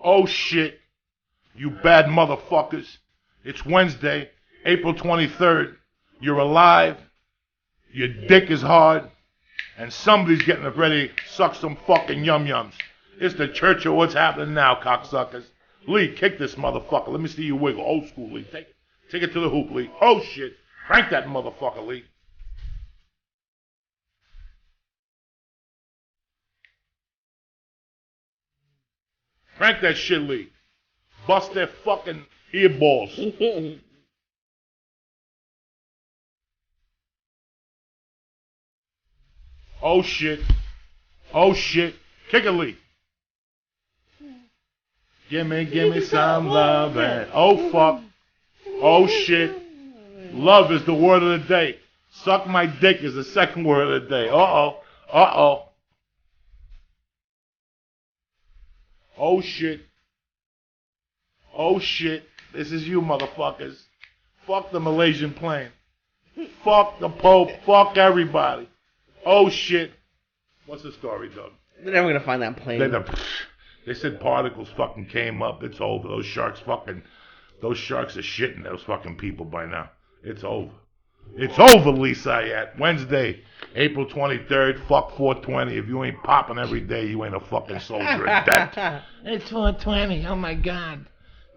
Oh shit. You bad motherfuckers. It's Wednesday, April 23rd. You're alive. Your dick is hard. And somebody's getting ready to suck some fucking yum-yums. It's the church of what's happening now, cocksuckers. Lee, kick this motherfucker. Let me see you wiggle. Old school, Lee. Take it to the hoop, Lee. Oh shit. Crank that motherfucker, Lee. Crank that shit, Lee. Bust their fucking earballs. Oh shit. Oh shit. Kick it, Lee. Gimme some love and oh fuck. Oh shit. Love is the word of the day. Suck my dick is the second word of the day. Uh-oh. Uh-oh. Oh shit. Oh shit. This is you motherfuckers. Fuck the Malaysian plane. Fuck the Pope. Fuck everybody. Oh shit. What's the story, Doug? They're never gonna find that plane. They said particles fucking came up. It's over. Those sharks are shitting those fucking people by now. It's over. It's over, Lee Syatt. Wednesday, April 23rd, fuck 420. If you ain't popping every day, you ain't a fucking soldier of death. It's 420. Oh my god.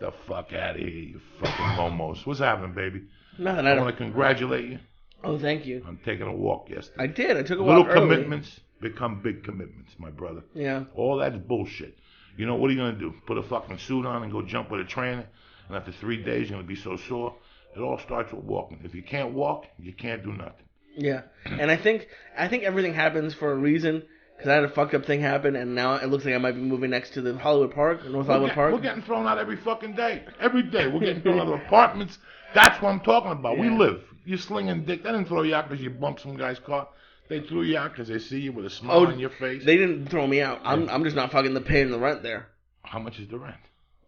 The fuck out of here, you fucking homos. What's happening, baby? Nothing. I want to congratulate you. Oh, thank you. I'm taking a walk yesterday. I did. I took a walk Little early. commitments become big commitments, my brother. Yeah. All that's bullshit. You know, what are you going to do? Put a fucking suit on and go jump with a trainer? And after 3 days, you're going to be so sore? It all starts with walking. If you can't walk, you can't do nothing. Yeah. And I think everything happens for a reason. Because I had a fucked up thing happen, and now it looks like I might be moving next to the Hollywood Park, North Hollywood Park. We're getting thrown out every fucking day. Every day. We're getting thrown out of apartments. That's what I'm talking about. Yeah. We live. You're slinging dick. They didn't throw you out because you bumped some guy's car. They threw you out because they see you with a smile on your face. They didn't throw me out. I'm just not fucking paying the rent there. How much is the rent?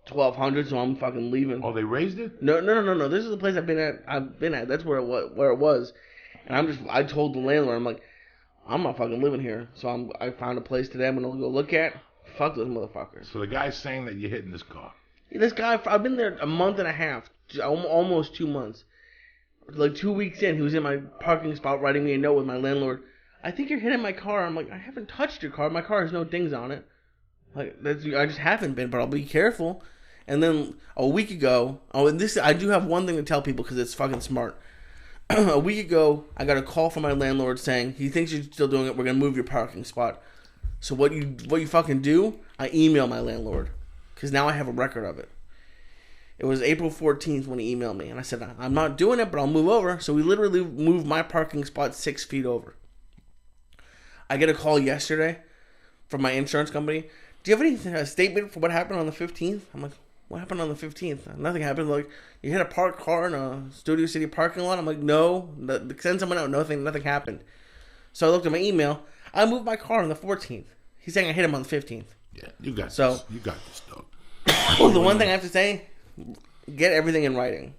$1,200, so I'm fucking leaving. Oh, they raised it? No. This is the place I've been at. That's where it was. And I told the landlord, I'm like, I'm not fucking living here. So I found a place today I'm going to go look at. Fuck those motherfuckers. So the guy's saying that you're hitting this car. This guy, I've been there a month and a half. Almost 2 months. Like 2 weeks in, he was in my parking spot writing me a note with my landlord. I think you're hitting my car. I'm like, I haven't touched your car. My car has no dings on it. Like, I just haven't been, but I'll be careful. And then a week ago, I do have one thing to tell people because it's fucking smart. A week ago, I got a call from my landlord saying he thinks you're still doing it. We're gonna move your parking spot. So what you fucking do? I email my landlord because now I have a record of it. It was April 14th when he emailed me, and I said I'm not doing it, but I'll move over. So we literally moved my parking spot 6 feet over. I get a call yesterday from my insurance company. Do you have any statement for what happened on the 15th? I'm like, what happened on the 15th? Nothing happened. Like, you hit a parked car in a Studio City parking lot? I'm like, no. Send someone out. Nothing happened. So I looked at my email. I moved my car on the 14th. He's saying I hit him on the 15th. Yeah, you got this. You got this, dog. The one thing I have to say, get everything in writing.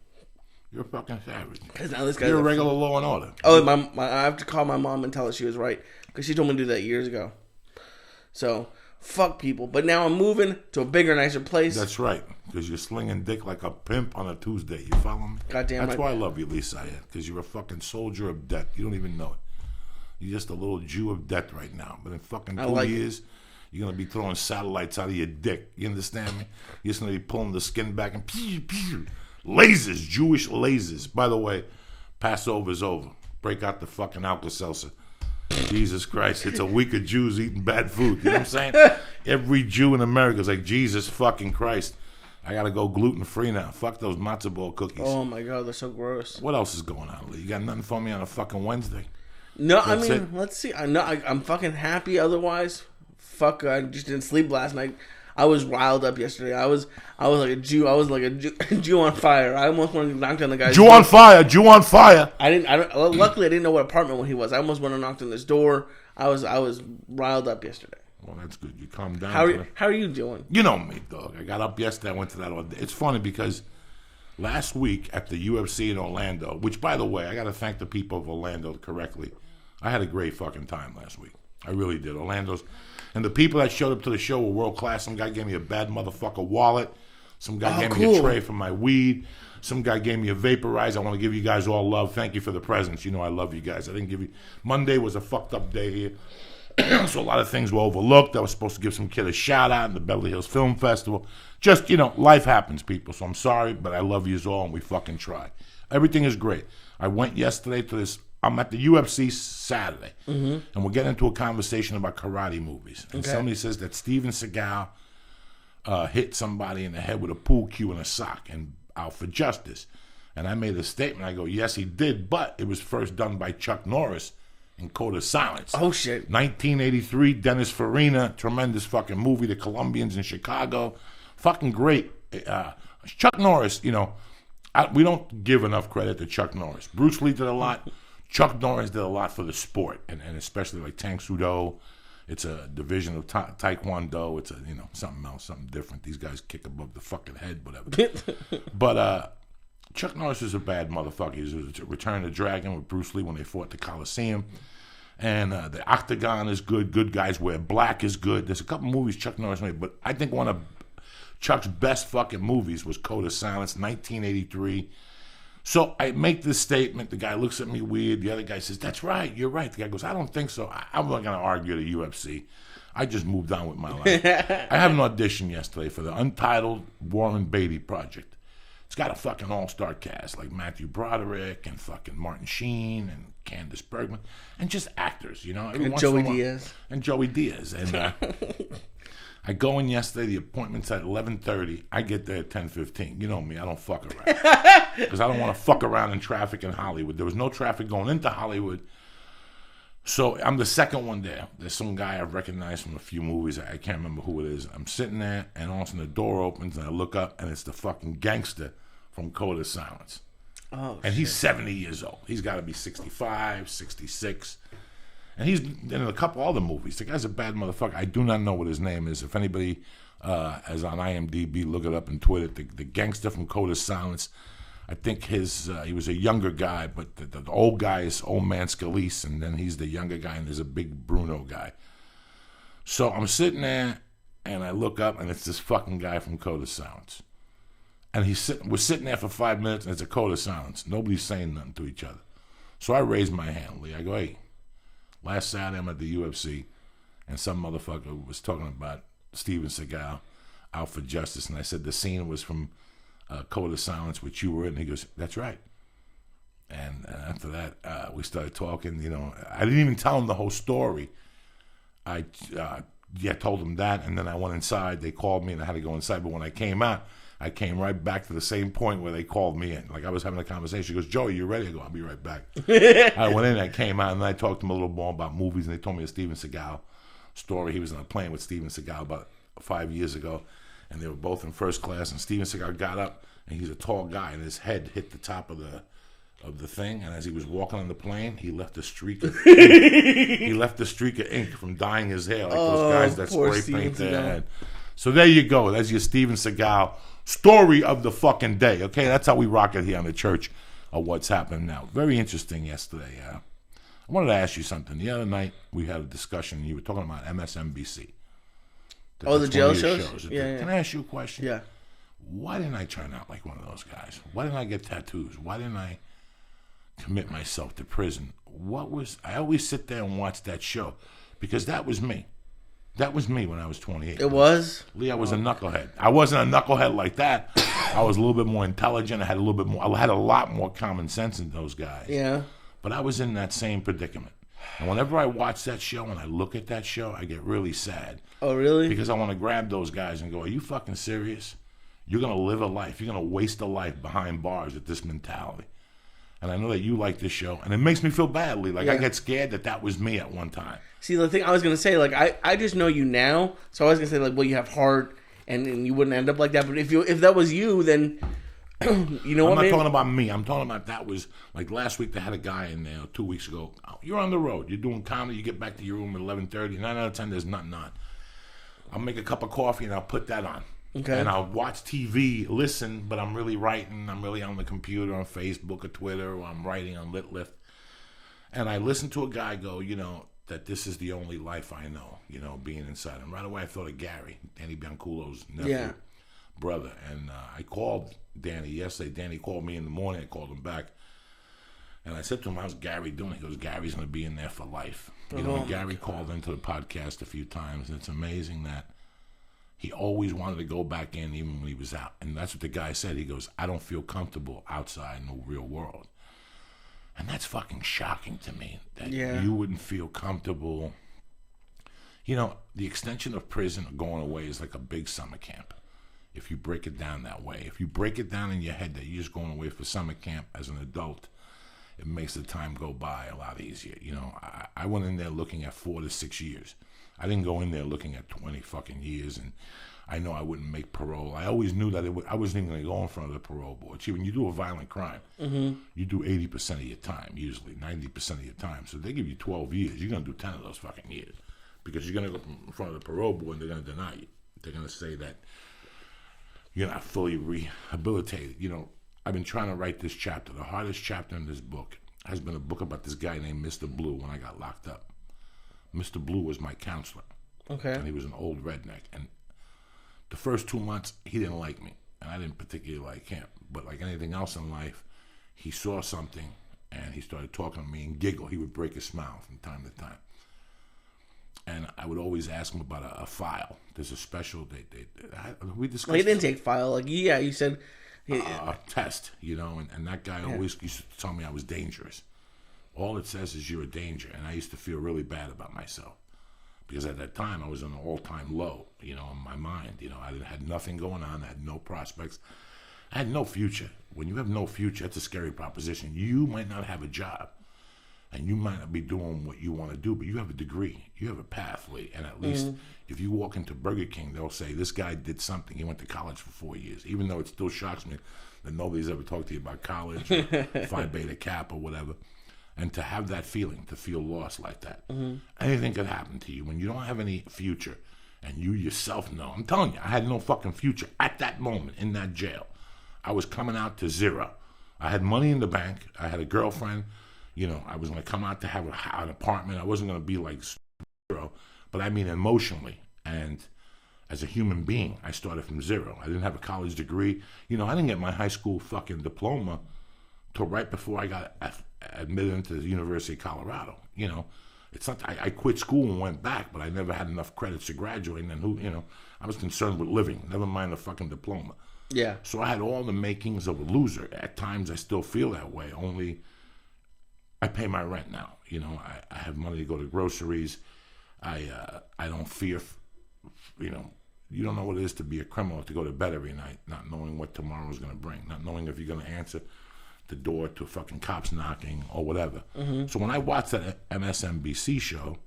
You're fucking savage. Because now this guy's You're a regular law and order. Oh, I have to call my mom and tell her she was right. Because she told me to do that years ago. So, fuck people. But now I'm moving to a bigger, nicer place. That's right. Because you're slinging dick like a pimp on a Tuesday. You follow me? Goddamn right. That's why I love you, Lee Syatt. Because you're a fucking soldier of death. You don't even know it. You're just a little Jew of death right now. But in fucking 2 years, you're going to be throwing satellites out of your dick. You understand me? You're just going to be pulling the skin back and lasers, Jewish lasers. By the way, Passover's over. Break out the fucking Alka-Seltzer. Jesus Christ, it's a week of Jews eating bad food. You know what I'm saying? Every Jew in America is like, Jesus fucking Christ. I got to go gluten-free now. Fuck those matzo ball cookies. Oh, my God, they're so gross. What else is going on, Lee? You got nothing for me on a fucking Wednesday? No, let's see. I'm fucking happy otherwise. Fuck, I just didn't sleep last night. I was riled up yesterday. I was like a Jew. I was like a Jew on fire. I almost wanted to knock down the guy's door. On fire. Jew on fire. Luckily, I didn't know what apartment he was. I almost went and knocked on his door. I was riled up yesterday. Well, that's good. You calm down. How are you doing? You know me, dog. I got up yesterday. I went to that all day. It's funny because last week at the UFC in Orlando, which, by the way, I got to thank the people of Orlando correctly. I had a great fucking time last week. I really did. And the people that showed up to the show were world class. Some guy gave me a bad motherfucker wallet. Some guy gave me a tray for my weed. Some guy gave me a vaporizer. I want to give you guys all love. Thank you for the presents. You know I love you guys. I didn't give you... Monday was a fucked up day here. So a lot of things were overlooked. I was supposed to give some kid a shout out in the Beverly Hills Film Festival. Just, life happens, people. So I'm sorry, but I love you all, and we fucking try. Everything is great. I went yesterday to this... I'm at the UFC Saturday, and we're getting into a conversation about karate movies. And somebody says that Steven Seagal hit somebody in the head with a pool cue and a sock and out for justice. And I made a statement. I go, yes, he did, but it was first done by Chuck Norris in Code of Silence. Oh, shit. 1983, Dennis Farina, tremendous fucking movie, The Colombians in Chicago. Fucking great. Chuck Norris, we don't give enough credit to Chuck Norris. Bruce Lee did a lot. Chuck Norris did a lot for the sport, and especially like Tang Soo Do. It's a division of Taekwondo. It's something else, something different. These guys kick above the fucking head, whatever. But Chuck Norris is a bad motherfucker. He was Return of the Dragon with Bruce Lee when they fought the Coliseum. And the Octagon is good. Good Guys Wear Black is good. There's a couple movies Chuck Norris made, but I think one of Chuck's best fucking movies was Code of Silence, 1983. So I make this statement. The guy looks at me weird. The other guy says, that's right. You're right. The guy goes, I don't think so. I'm not going to argue at the UFC. I just moved on with my life. I had an audition yesterday for the untitled Warren Beatty project. It's got a fucking all-star cast like Matthew Broderick and fucking Martin Sheen and Candace Bergman and just actors, And Joey Diaz. And Joey Diaz. And I go in yesterday. The appointment's at 11:30. I get there at 10:15. You know me. I don't fuck around. Because I don't want to fuck around in traffic in Hollywood. There was no traffic going into Hollywood. So I'm the second one there. There's some guy I've recognized from a few movies. I can't remember who it is. I'm sitting there, and all of a sudden the door opens, and I look up, and it's the fucking gangster from Code of Silence. Oh, and he's 70 years old. He's got to be 65, 66. And he's in a couple other movies. The guy's a bad motherfucker. I do not know what his name is. If anybody is on IMDb, look it up on Twitter. The gangster from Code of Silence. I think he was a younger guy, but the old guy is Old Man Scalise, and then he's the younger guy, and there's a big Bruno guy. So I'm sitting there, and I look up, and it's this fucking guy from Code of Silence. And we're sitting there for 5 minutes, and it's a Code of Silence. Nobody's saying nothing to each other. So I raise my hand, Lee. I go, hey, last Saturday I'm at the UFC, and some motherfucker was talking about Steven Seagal out for justice, and I said the scene was from Code of Silence, which you were in. And he goes, that's right. And after that, we started talking. I didn't even tell him the whole story. I told him that, and then I went inside. They called me, and I had to go inside. But when I came out, I came right back to the same point where they called me in. Like I was having a conversation. He goes, Joey, you ready? I go, I'll be right back. I went in, I came out, and I talked to him a little more about movies, and they told me a Steven Seagal story. He was on a plane with Steven Seagal about 5 years ago, and they were both in first class, and Steven Seagal got up, and he's a tall guy, and his head hit the top of the thing, and as he was walking on the plane, he left a streak of ink. He left a streak of ink from dyeing his hair, like those guys that spray paint their head. So there you go. That's your Steven Seagal story of the fucking day. Okay, that's how we rock it here on the Church of What's Happening Now. Very interesting yesterday. I wanted to ask you something. The other night we had a discussion. You were talking about MSNBC. The jail shows? Yeah. Can I ask you a question? Yeah. Why didn't I turn out like one of those guys? Why didn't I get tattoos? Why didn't I commit myself to prison? I always sit there and watch that show because that was me. That was me when I was 28. It was? Lee, I was a knucklehead. I wasn't a knucklehead like that. I was a little bit more intelligent. I had a lot more common sense than those guys. Yeah. But I was in that same predicament. And whenever I watch that show and I look at that show, I get really sad. Oh, really? Because I want to grab those guys and go, are you fucking serious? You're going to live a life. You're going to waste a life behind bars with this mentality. And I know that you like this show, and it makes me feel badly. Like, I get scared that was me at one time. See, the thing I was going to say, like, I just know you now, so I was going to say, like, well, you have heart, and you wouldn't end up like that. But if that was you, then, you know what, I'm not talking about me. I'm talking about that was, like, last week they had a guy in there, 2 weeks ago. Oh, you're on the road. You're doing comedy. You get back to your room at 11:30. 9 out of 10, there's nothing on. I'll make a cup of coffee, and I'll put that on. Okay. And I'll watch TV, listen, but I'm really writing. I'm really on the computer, on Facebook or Twitter, or I'm writing on LitLift. And I listen to a guy go, that this is the only life I know, being inside. And right away I thought of Gary, Danny Bianculo's nephew, brother. And I called Danny yesterday. Danny called me in the morning. I called him back. And I said to him, how's Gary doing? He goes, Gary's going to be in there for life. And Gary called into the podcast a few times, and it's amazing that he always wanted to go back in even when he was out. And that's what the guy said. He goes, I don't feel comfortable outside in the real world. And that's fucking shocking to me, that you wouldn't feel comfortable. The extension of prison going away is like a big summer camp, if you break it down that way. If you break it down in your head that you're just going away for summer camp as an adult, it makes the time go by a lot easier. I went in there looking at 4 to 6 years. I didn't go in there looking at 20 fucking years, and I know I wouldn't make parole. I always knew that I wasn't even going to go in front of the parole board. See, when you do a violent crime, you do 80% of your time, usually 90% of your time. So they give you 12 years. You're going to do 10 of those fucking years, because you're going to go in front of the parole board and they're going to deny you. They're going to say that you're not fully rehabilitated. I've been trying to write this chapter. The hardest chapter in this book has been a book about this guy named Mr. Blue when I got locked up. Mr. Blue was my counselor. Okay. And he was an old redneck. And the first 2 months, he didn't like me. And I didn't particularly like him. But like anything else in life, he saw something and he started talking to me and giggle. He would break a smile from time to time. And I would always ask him about a file. There's a special, we discussed. Like an intake file. You said... a test, and that guy always used to tell me I was dangerous. All it says is you're a danger, and I used to feel really bad about myself, because at that time I was in an all-time low, in my mind. I had nothing going on. I had no prospects. I had no future. When you have no future, that's a scary proposition. You might not have a job, and you might not be doing what you want to do, but you have a degree. You have a pathway, and at least if you walk into Burger King, they'll say, this guy did something. He went to college for 4 years, even though it still shocks me that nobody's ever talked to you about college or Phi Beta Kappa or whatever. And to have that feeling, to feel lost like that. Anything could happen to you when you don't have any future, and you yourself know. I'm telling you, I had no fucking future at that moment in that jail. I was coming out to zero. I had money in the bank. I had a girlfriend. I was going to come out to have an apartment. I wasn't going to be like zero, but I mean emotionally. And as a human being, I started from zero. I didn't have a college degree. I didn't get my high school fucking diploma till right before I got admitted into the University of Colorado. It's not, I quit school and went back, but I never had enough credits to graduate. And then I was concerned with living, never mind the fucking diploma. Yeah. So I had all the makings of a loser. At times I still feel that way, only I pay my rent now. I have money to go to groceries. I don't fear, you don't know what it is to be a criminal, to go to bed every night, not knowing what tomorrow is going to bring, not knowing if you're going to answer the door to fucking cops knocking or whatever. So when I watch that MSNBC show,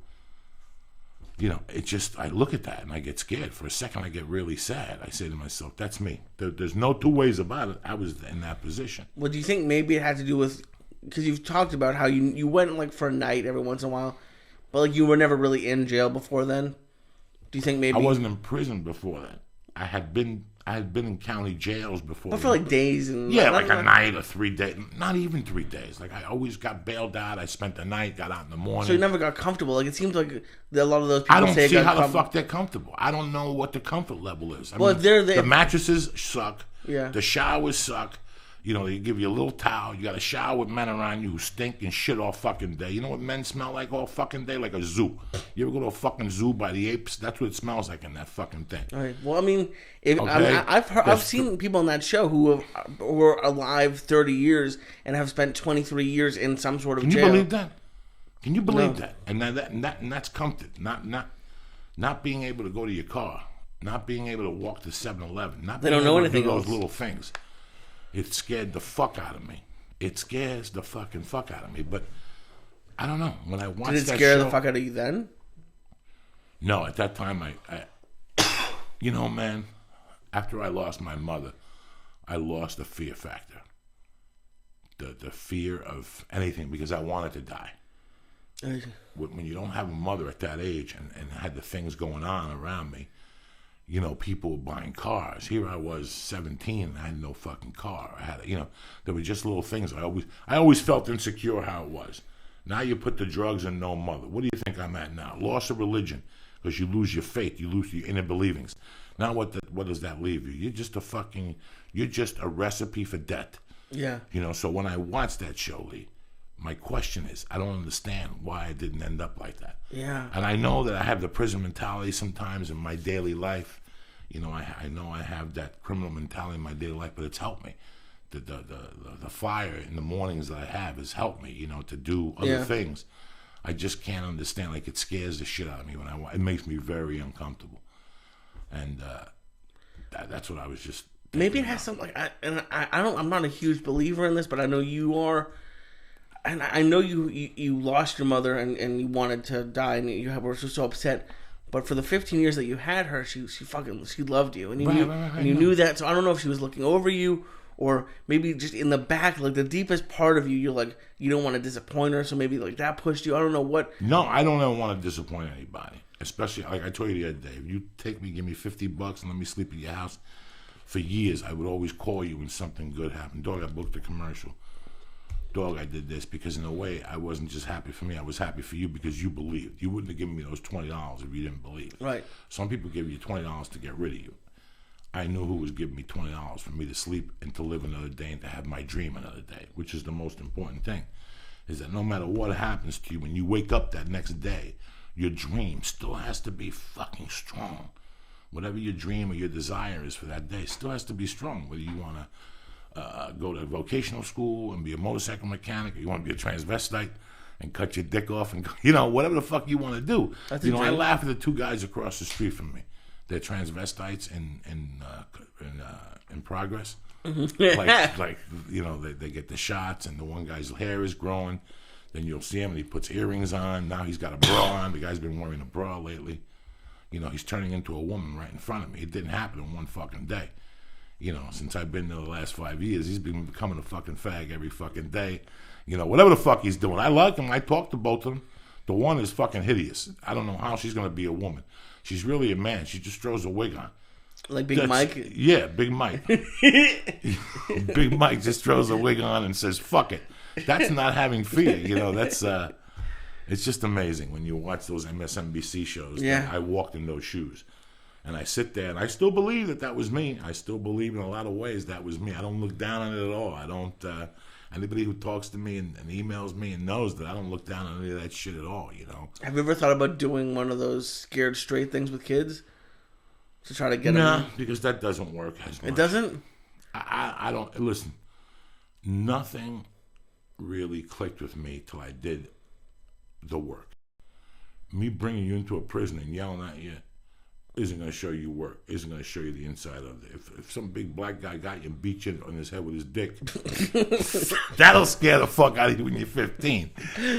it just, I look at that and I get scared. For a second, I get really sad. I say to myself, that's me. There's no two ways about it. I was in that position. Well, do you think maybe it had to do with, because you've talked about how you went like for a night every once in a while, but like you were never really in jail before then? Do you think maybe... I wasn't in prison before that. I had been in county jails before. But for like days and... Yeah, like a night or 3 days. Not even 3 days. Like I always got bailed out. I spent the night, got out in the morning. So you never got comfortable. Like it seems like a lot of those people I don't see how the fuck they're comfortable. I don't know what the comfort level is. I mean, the mattresses suck. Yeah. The showers suck. They give you a little towel. You got to shower with men around you who stink and shit all fucking day. You know what men smell like all fucking day? Like a zoo. You ever go to a fucking zoo by the apes? That's what it smells like in that fucking thing. All right. Well, I mean, I've seen people on that show who were alive 30 years and have spent 23 years in some sort of jail. Can you believe that? Can you believe that? And that's comfort. Not being able to go to your car. Not being able to walk to 7-Eleven. Not being able to do those little things. It scared the fuck out of me. It scares the fucking fuck out of me. But I don't know. When I watched that show... Did it scare the fuck out of you then? No, at that time, I man, after I lost my mother, I lost the fear factor. The fear of anything, because I wanted to die. When you don't have a mother at that age and had the things going on around me, people were buying cars. Here I was 17 and I had no fucking car. I had, there were just little things. I always felt insecure how it was. Now you put the drugs and no mother. What do you think I'm at now? Loss of religion, because you lose your faith, you lose your inner believings. Now what does that leave you? You're just a recipe for death. Yeah. So when I watch that show, Lee, my question is, I don't understand why I didn't end up like that. Yeah. And I know that I have the prison mentality sometimes in my daily life. I know I have that criminal mentality in my daily life, but it's helped me. The fire in the mornings that I have has helped me, to do other things. I just can't understand. Like, it scares the shit out of me it makes me very uncomfortable. And that's what I was just. Maybe it has something I'm not a huge believer in this, but I know you are. And I know you lost your mother and you wanted to die and you were so upset. But for the 15 years that you had her, she loved you, and you knew that. So I don't know if she was looking over you, or maybe just in the back, like the deepest part of you, you're like, you don't want to disappoint her, so maybe like that pushed you. I don't know what. No, I don't ever want to disappoint anybody, especially like I told you the other day. If you give me $50 and let me sleep at your house, for years I would always call you when something good happened. Dog, I booked a commercial. Dog, I did this, because in a way I wasn't just happy for me, I was happy for you because you believed. You wouldn't have given me those $20 if you didn't believe. Right. Some people give you $20 to get rid of you. I knew who was giving me $20 for me to sleep and to live another day and to have my dream another day, which is the most important thing, is that no matter what happens to you, when you wake up that next day, your dream still has to be fucking strong. Whatever your dream or your desire is for that day still has to be strong, whether you want to go to vocational school and be a motorcycle mechanic, or you want to be a transvestite and cut your dick off, and whatever the fuck you want to do. I laugh at the two guys across the street from me. They're transvestites in progress. Mm-hmm. They get the shots, and the one guy's hair is growing. Then you'll see him and he puts earrings on. Now he's got a bra on. The guy's been wearing a bra lately. He's turning into a woman right in front of me. It didn't happen in one fucking day. Since I've been there the last 5 years, he's been becoming a fucking fag every fucking day. Whatever the fuck he's doing. I like him. I talk to both of them. The one is fucking hideous. I don't know how she's going to be a woman. She's really a man. She just throws a wig on. Like Big Mike? Yeah, Big Mike. Big Mike just throws a wig on and says, fuck it. That's not having fear. That's... It's just amazing when you watch those MSNBC shows. Yeah. I walked in those shoes. And I sit there, and I still believe that was me. I still believe in a lot of ways that was me. I don't look down on it at all. I don't... anybody who talks to me and emails me and knows that I don't look down on any of that shit at all, Have you ever thought about doing one of those scared straight things with kids? To try to get them? No, because that doesn't work as much. It doesn't? I don't... Listen, nothing really clicked with me till I did the work. Me bringing you into a prison and yelling at you isn't going to show you work. Isn't going to show you the inside of it. If some big black guy got you and beat you on his head with his dick, that'll scare the fuck out of you when you're 15.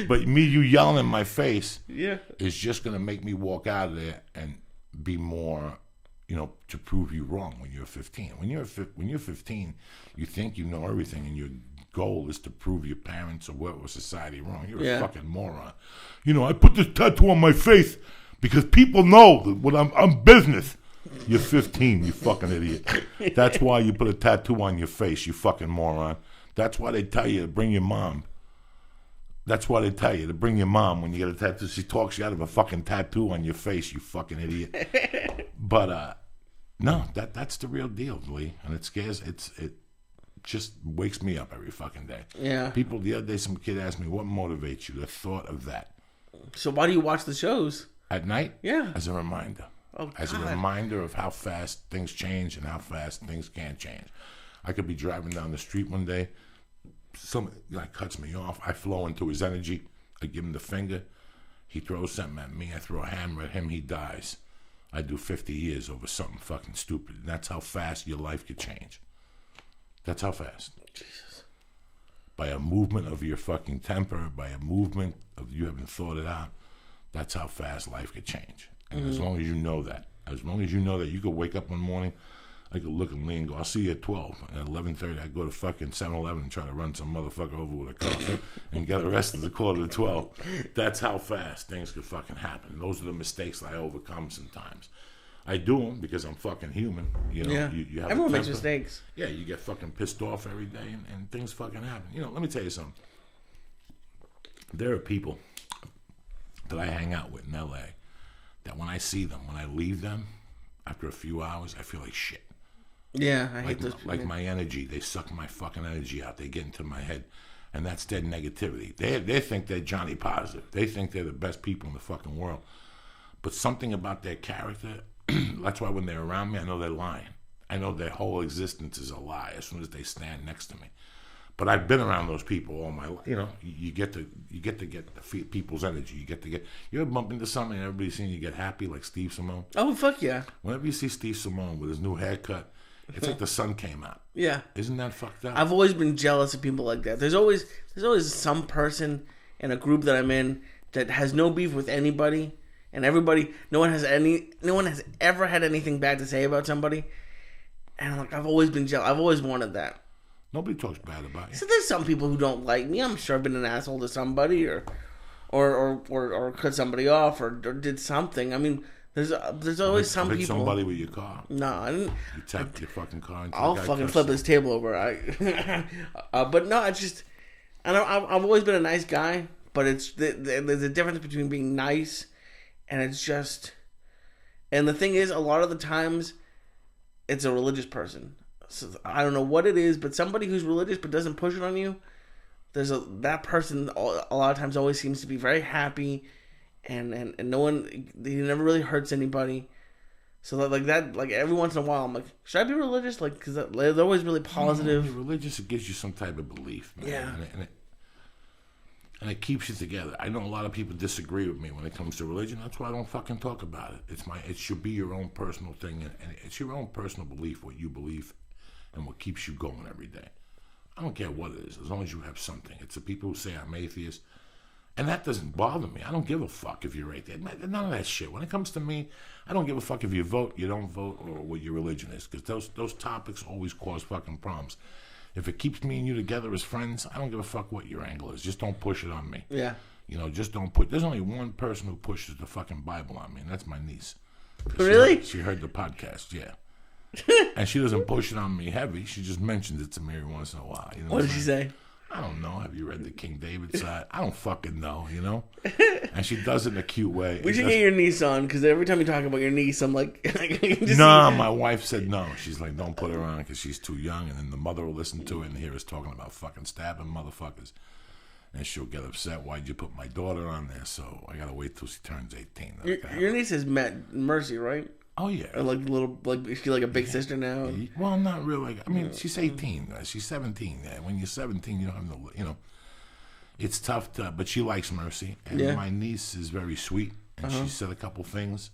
But you yelling in my face is just going to make me walk out of there and be more, to prove you wrong when you're 15. When you're 15, you think you know everything, and your goal is to prove your parents or society wrong. You're a fucking moron. I put this tattoo on my face because people know that what I'm business. You're 15, you fucking idiot. That's why you put a tattoo on your face, you fucking moron. That's why they tell you to bring your mom. That's why they tell you to bring your mom when you get a tattoo. She talks you out of a fucking tattoo on your face, you fucking idiot. But no, that's the real deal, Lee. And it scares. It just wakes me up every fucking day. Yeah. People, the other day, some kid asked me, what motivates you? The thought of that. So why do you watch the shows? At night? Yeah. As a reminder. Oh, God. As a reminder of how fast things change and how fast things can change. I could be driving down the street one day. Somebody cuts me off. I flow into his energy. I give him the finger. He throws something at me. I throw a hammer at him. He dies. I do 50 years over something fucking stupid. And that's how fast your life could change. That's how fast. Jesus. By a movement of your fucking temper, by a movement of you having thought it out, that's how fast life could change. And as long as you know that, you could wake up one morning, I could look at Lee and go, I'll see you at 12. And at 11:30, I go to fucking 7-Eleven and try to run some motherfucker over with a car and get arrested at 11:45. That's how fast things could fucking happen. Those are the mistakes that I overcome sometimes. I do them because I'm fucking human. You have everyone makes mistakes. Yeah, you get fucking pissed off every day and things fucking happen. Let me tell you something. There are people that I hang out with in L.A. that when I see them, when I leave them, after a few hours, I feel like shit. Yeah, I hate those people. Like my energy, they suck my fucking energy out. They get into my head, and that's their negativity. They think they're Johnny Positive. They think they're the best people in the fucking world. But something about their character, that's why when they're around me, I know they're lying. I know their whole existence is a lie as soon as they stand next to me. But I've been around those people all my life. You know, you get to get the people's energy. You ever bump into something and everybody's seeing you get happy, like Steve Simone? Oh, fuck yeah. Whenever you see Steve Simone with his new haircut, it's like the sun came out. Yeah. Isn't that fucked up? I've always been jealous of people like that. There's always some person in a group that I'm in that has no beef with anybody, and everybody, no one has ever had anything bad to say about somebody. And I've always been jealous. I've always wanted that. Nobody talks bad about you. So there's some people who don't like me. I'm sure I've been an asshole to somebody, or cut somebody off, or did something. I mean, there's always some people. Somebody with your car. No, I didn't. You tapped your fucking car. I'll fucking flip this table over. But no, it's just. I've always been a nice guy, but there's a difference between being nice, and it's just. And the thing is, a lot of the times, it's a religious person. So I don't know what it is, but somebody who's religious but doesn't push it on you, that person a lot of times always seems to be very happy, and no one, he never really hurts anybody. So like every once in a while, I'm like, should I be religious? Like, because they're always really positive. You're religious, it gives you some type of belief, man. Yeah. And it keeps you together. I know a lot of people disagree with me when it comes to religion. That's why I don't fucking talk about it. It should be your own personal thing, and it's your own personal belief, what you believe, and what keeps you going every day. I don't care what it is, as long as you have something. It's the people who say I'm atheist, and that doesn't bother me. I don't give a fuck if you're atheist. None of that shit. When it comes to me, I don't give a fuck if you vote, you don't vote, or what your religion is, because those topics always cause fucking problems. If it keeps me and you together as friends, I don't give a fuck what your angle is. Just don't push it on me. Yeah. You know, just don't put. There's only one person who pushes the fucking Bible on me, and that's my niece. Really? She heard the podcast, yeah. And she doesn't push it on me heavy. She just mentions it to me every once in a while. You know what did she say? I don't know. Have you read the King David side? I don't fucking know, you know? And she does it in a cute way. We should get your niece on, because every time you talk about your niece, I'm like... my wife said no. She's like, don't put her on because she's too young, and then the mother will listen to it and hear us talking about fucking stabbing motherfuckers. And she'll get upset. Why'd you put my daughter on there? So I gotta wait till she turns 18. Your niece has met Mercy, right? Oh yeah. Or is she like a big sister now? Well, not really. I mean, she's 18. She's 17. When you're 17, you don't have no. You know, it's tough but she likes Mercy, and my niece is very sweet, and she said a couple things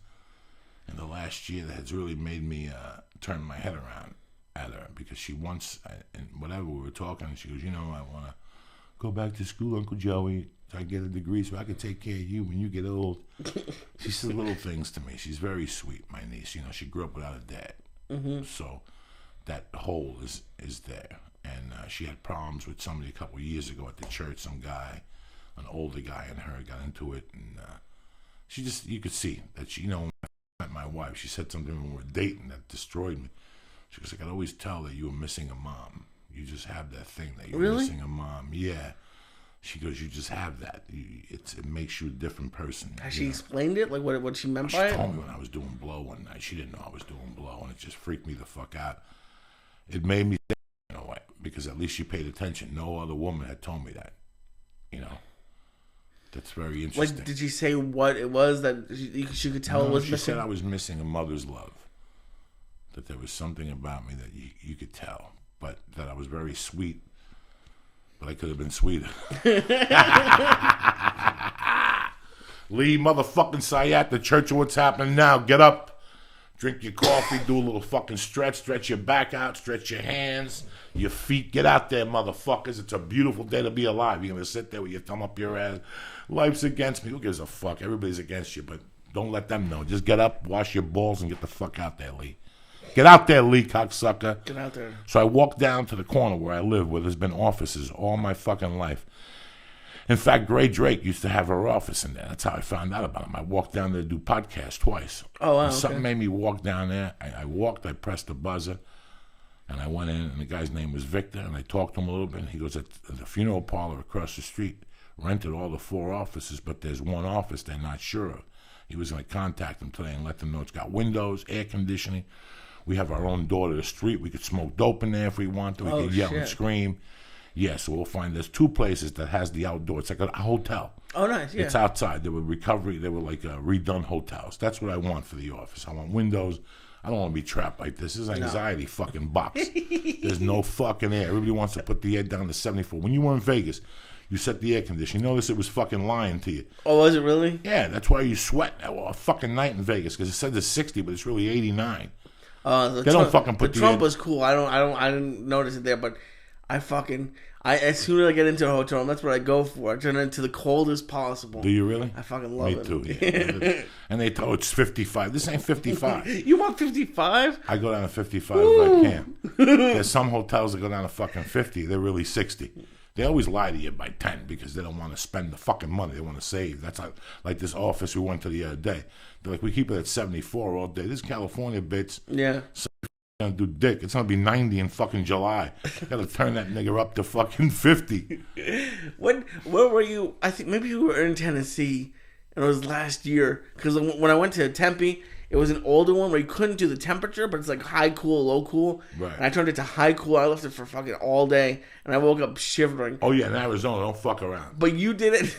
in the last year that has really made me turn my head around at her, because she once, and whatever we were talking, she goes, I want to go back to school, Uncle Joey, so I get a degree so I can take care of you when you get old. She said little things to me. She's very sweet, my niece. She grew up without a dad. Mm-hmm. So that hole is there. And she had problems with somebody a couple of years ago at the church. Some guy, an older guy, and her got into it. And she just, you could see that she, when I met my wife, she said something when we were dating that destroyed me. She goes, I could always tell that you were missing a mom. You just have that thing that you're missing a mom. Yeah. She goes, you just have that. It makes you a different person. Has she explained it? Like what she meant by it? She told me when I was doing blow one night. She didn't know I was doing blow, and it just freaked me the fuck out. It made me think in a way, because at least she paid attention. No other woman had told me that. That's very interesting. Like, did she say what it was that she could tell was missing? She said I was missing a mother's love. That there was something about me that you could tell. But that I was very sweet. But I could have been sweeter. Lee motherfucking Syatt, the Church of What's Happening Now. Get up, drink your coffee, do a little fucking stretch your back out, stretch your hands, your feet. Get out there, motherfuckers. It's a beautiful day to be alive. You're going to sit there with your thumb up your ass. Life's against me. Who gives a fuck? Everybody's against you, but don't let them know. Just get up, wash your balls, and get the fuck out there, Lee. Get out there, Lee, cocksucker. Get out there. So I walked down to the corner where I live, where there's been offices all my fucking life. In fact, Gray Drake used to have her office in there. That's how I found out about him. I walked down there to do podcasts twice. Oh, wow, okay. Something made me walk down there. I walked, I pressed the buzzer, and I went in, and the guy's name was Victor, and I talked to him a little bit, and he goes, at the funeral parlor across the street, rented all the 4 offices, but there's one office they're not sure of. He was going to contact them today and let them know it's got windows, air conditioning. We have our own door to the street. We could smoke dope in there if we want to. We could yell and scream. Yeah, so we'll find there's 2 places that has the outdoor. It's like a hotel. Oh, nice, yeah. It's outside. They were like redone hotels. That's what I want for the office. I want windows. I don't want to be trapped like this. This is an anxiety fucking box. There's no fucking air. Everybody wants to put the air down to 74. When you were in Vegas, you set the air conditioning. You notice it was fucking lying to you. Oh, was it really? Yeah, that's why you sweat a fucking night in Vegas, because it says it's 60, but it's really 89. They don't fucking put the Trump was cool. I didn't notice it there, but as soon as I get into a hotel room, that's what I go for. I turn it into the coldest possible. Do you really? I fucking love it. Me too. Yeah. And they told it's 55. This ain't 55. You want 55? I go down to 55 if I can. There's some hotels that go down to fucking 50. They're really 60. They always lie to you by 10 because they don't want to spend the fucking money. They want to save. That's like this office we went to the other day. They're like, we keep it at 74 all day. This California bitch. Yeah. So gonna do dick. It's gonna be 90 in fucking July. Gotta turn that nigga up to fucking 50. Where were you? I think maybe you were in Tennessee, and it was last year. Because when I went to Tempe, it was an older one where you couldn't do the temperature, but it's like high cool, low cool. Right. And I turned it to high cool. I left it for fucking all day, and I woke up shivering. Oh yeah, in Arizona, don't fuck around. But you did it.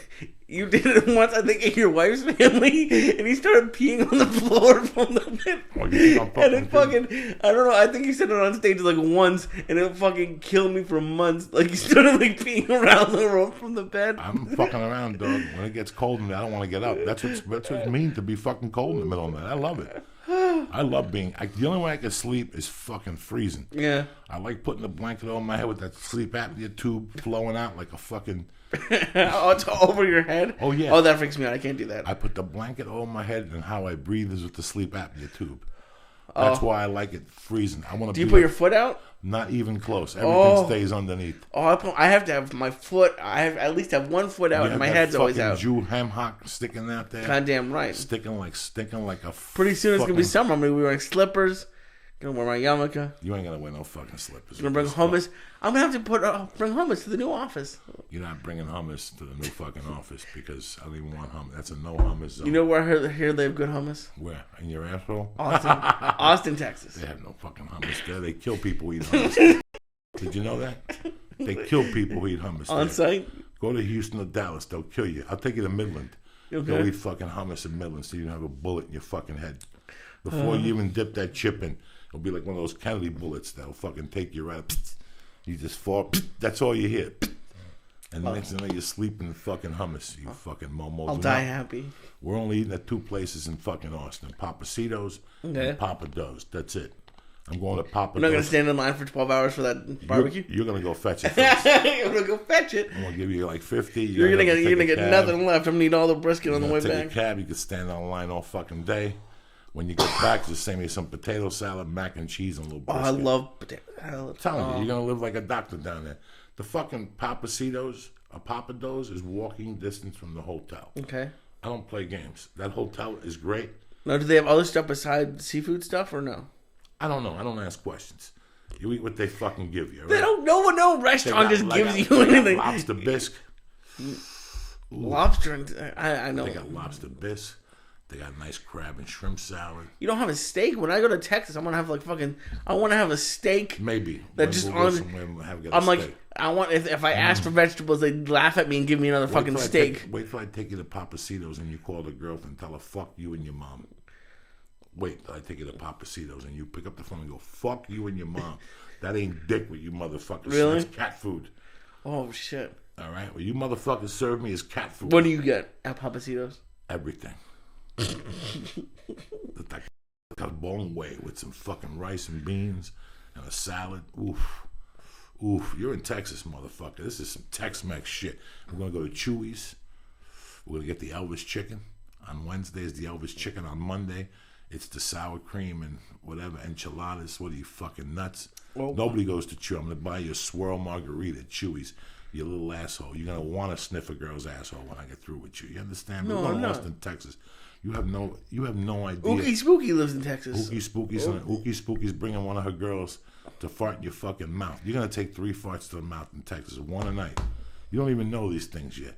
You did it once, I think, in your wife's family, and he started peeing on the floor from the bed. And it fucking, I don't know, I think he said it on stage like once, and it fucking killed me for months. Like, he started like peeing around the room from the bed. I'm fucking around, dog. When it gets cold in there, I don't want to get up. That's what it means to be fucking cold in the middle of the night. I love it. I love being, the only way I can sleep is fucking freezing. Yeah. I like putting the blanket over my head with that sleep apnea tube flowing out like a fucking... Oh, it's over your head? Oh, yeah. Oh, that freaks me out. I can't do that. I put the blanket over my head, and how I breathe is with the sleep apnea tube. That's why I like it freezing. I want to. Do you put your foot out? Not even close. Everything stays underneath. Oh, I have to have my foot. I have at least have one foot out, and my head's always out. Jew ham hock sticking out there. Goddamn right. Sticking like a. Pretty soon it's gonna be summer. I'm gonna be wearing slippers. Gonna wear my yarmulke. You ain't gonna wear no fucking slippers. Gonna bring hummus. I'm gonna have to bring hummus to the new office. You're not bringing hummus to the new fucking office because I don't even want hummus. That's a no hummus zone. You know where here they have good hummus? Where? In your asshole? Austin, Texas. They have no fucking hummus there. They kill people who eat hummus. Did you know that? They kill people who eat hummus on there. site? Go to Houston or Dallas. They'll kill you. I'll take you to Midland. Okay. Go eat fucking hummus in Midland so you don't have a bullet in your fucking head. Before you even dip that chip in, it'll be like one of those Kennedy bullets that'll fucking take you right up. You just fall. That's all you hear. And the next thing you know, you're sleeping in fucking hummus. You fucking momos. I'll die happy. We're only eating at 2 places in fucking Austin: Papacitos and Papa Do's. That's it. I'm going to Papa Do's. I'm not going to stand in line for 12 hours for that barbecue. You're going to go fetch it first. I'm going to go fetch it. I'm going to give you like 50. You're going to get nothing left. I'm going to eat all the brisket on the way back. Take a cab. You can stand on the line all fucking day. When you get back, just send me some potato salad, mac and cheese, and a little brisket. Oh, I love potato salad. I'm telling you, you're going to live like a doctor down there. The fucking Papacitos, Papa Do's, is walking distance from the hotel. Okay. I don't play games. That hotel is great. Now, do they have other stuff besides seafood stuff or no? I don't know. I don't ask questions. You eat what they fucking give you. Right? They don't. No restaurant just gives you anything. Lobster bisque. Lobster. I know. They got lobster bisque. They got nice crab and shrimp salad. You don't have a steak? When I go to Texas, I want to have like fucking. I want to have a steak. Maybe. That just on. I'm like, I want. If I ask for vegetables, they laugh at me and give me another fucking steak. Wait till I take you to Papacitos and you call the girlfriend and tell her fuck you and your mom. Wait till I take you to Papacitos and you pick up the phone and go fuck you and your mom. That ain't dick with you motherfuckers. Really? That's cat food. Oh shit. All right. Well, you motherfuckers serve me as cat food. What do you get at Papacitos? Everything. That carbone way with some fucking rice and beans and a salad. Oof. You're in Texas, motherfucker. This is some Tex-Mex shit. We're gonna go to Chewy's. We're gonna get the Elvis chicken. On Wednesday is the Elvis chicken. On Monday, it's the sour cream and whatever enchiladas. What are you fucking nuts? Well, nobody goes to Chewy. I'm gonna buy you a swirl margarita at Chewy's. You little asshole. You're gonna want to sniff a girl's asshole when I get through with you. You understand? No, we're going to Austin, Texas. You have no idea. Ookie Spooky lives in Texas. Ookie Spooky's bringing one of her girls to fart in your fucking mouth. You're gonna take 3 farts to the mouth in Texas, 1 a night. You don't even know these things yet.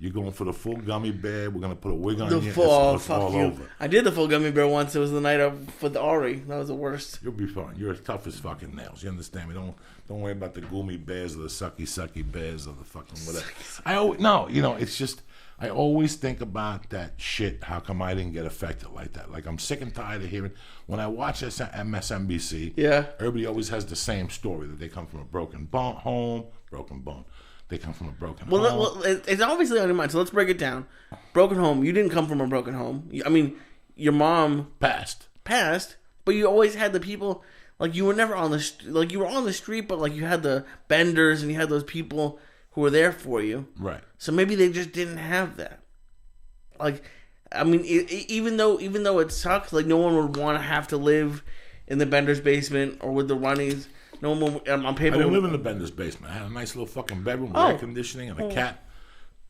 You're going for the full gummy bear. We're going to put a wig on The you. full, it's fuck all you. over. I did the full gummy bear once. It was the night of with Ari. That was the worst. You'll be fine. You're as tough as fucking nails. You understand me? Don't worry about the gummy bears or the sucky bears or the fucking whatever. It's just I always think about that shit. How come I didn't get affected like that? Like I'm sick and tired of hearing when I watch MSNBC. Yeah. Everybody always has the same story that they come from a broken bone. They come from a broken home. Well, it's obviously on your mind. So let's break it down. Broken home. You didn't come from a broken home. I mean, your mom passed, but you always had the people. Like you were never on the you were on the street, but like you had the benders and you had those people who were there for you. Right. So maybe they just didn't have that. Like, I mean, even though it sucks, like no one would want to have to live in the bender's basement or with the runnies. No one on paper. I didn't live in the bender's basement. I had a nice little fucking bedroom with air conditioning and a cat.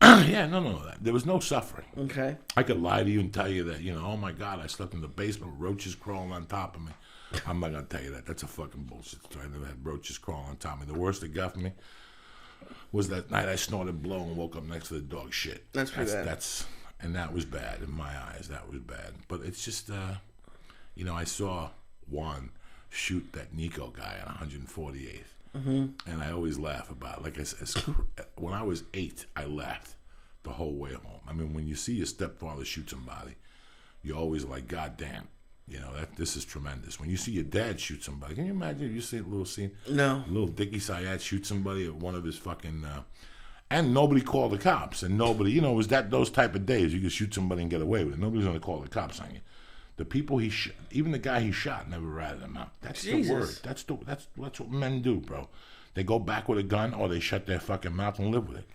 Yeah, no. There was no suffering. Okay. I could lie to you and tell you that, oh my God, I slept in the basement with roaches crawling on top of me. I'm not going to tell you that. That's a fucking bullshit story. I never had roaches crawling on top of me. The worst that got me was that night I snorted blow and woke up next to the dog shit. That's pretty bad. And that was bad in my eyes. That was bad. But it's just, I saw Juan shoot that Nico guy on 148th. Mm-hmm. And I always laugh about it. Like when I was 8, I laughed the whole way home. I mean, when you see your stepfather shoot somebody, you're always like, God damn, this is tremendous. When you see your dad shoot somebody, can you imagine if you see a little scene? No. Little Dicky Syatt shoot somebody at one of his fucking... and nobody called the cops. And nobody, it was those type of days. You could shoot somebody and get away with it. Nobody's going to call the cops on you. The people he shot, even the guy he shot, never ratted him out. That's Jesus. The word. That's what men do, bro. They go back with a gun or they shut their fucking mouth and live with it.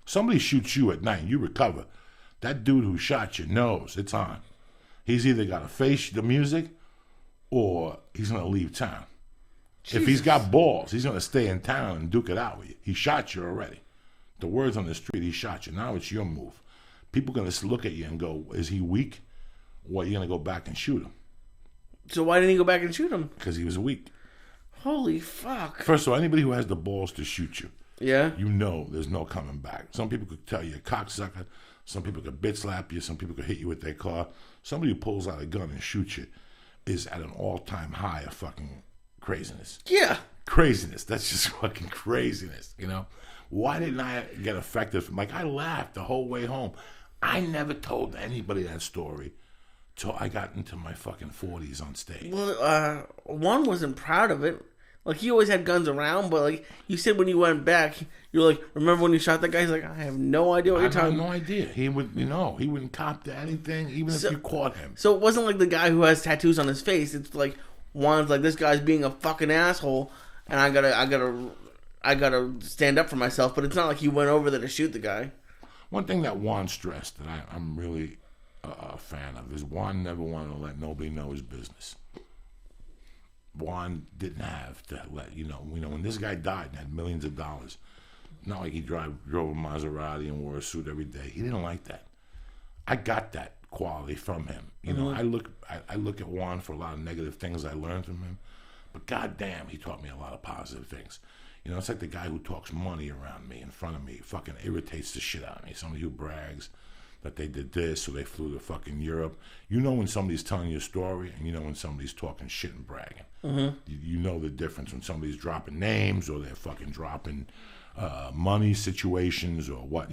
Somebody shoots you at night, you recover. That dude who shot you knows it's on. He's either got to face the music or he's going to leave town. Jesus. If he's got balls, he's going to stay in town and duke it out with you. He shot you already. The word's on the street, he shot you. Now it's your move. People are going to look at you and go, is he weak? Or are you going to go back and shoot him? So why didn't he go back and shoot him? Because he was weak. Holy fuck. First of all, anybody who has the balls to shoot you, yeah, there's no coming back. Some people could tell you a cocksucker. Some people could bitch slap you. Some people could hit you with their car. Somebody who pulls out a gun and shoots you is at an all-time high of fucking craziness. Yeah. Craziness. That's just fucking craziness, Why didn't I get affected? I laughed the whole way home. I never told anybody that story till I got into my fucking 40s on stage. Well, Juan wasn't proud of it. Like, he always had guns around, but, like, you said when you went back, you were like, remember when you shot that guy? He's like, I have no idea what you're talking about. I have no idea. He wouldn't cop to anything, even if you caught him. So it wasn't like the guy who has tattoos on his face. It's like, Juan's like, this guy's being a fucking asshole, and I gotta stand up for myself. But it's not like he went over there to shoot the guy. One thing that Juan stressed that I'm really a fan of is Juan never wanted to let nobody know his business. Juan didn't have to let when this guy died and had millions of dollars, not like he drove a Maserati and wore a suit every day. He didn't like that. I got that quality from him. I look at Juan for a lot of negative things I learned from him, but goddamn, he taught me a lot of positive things. It's like the guy who talks money around me in front of me fucking irritates the shit out of me. Somebody who brags that they did this or they flew to fucking Europe. When somebody's telling you a story and when somebody's talking shit and bragging. Mm-hmm. You know the difference when somebody's dropping names or they're fucking dropping money situations or what.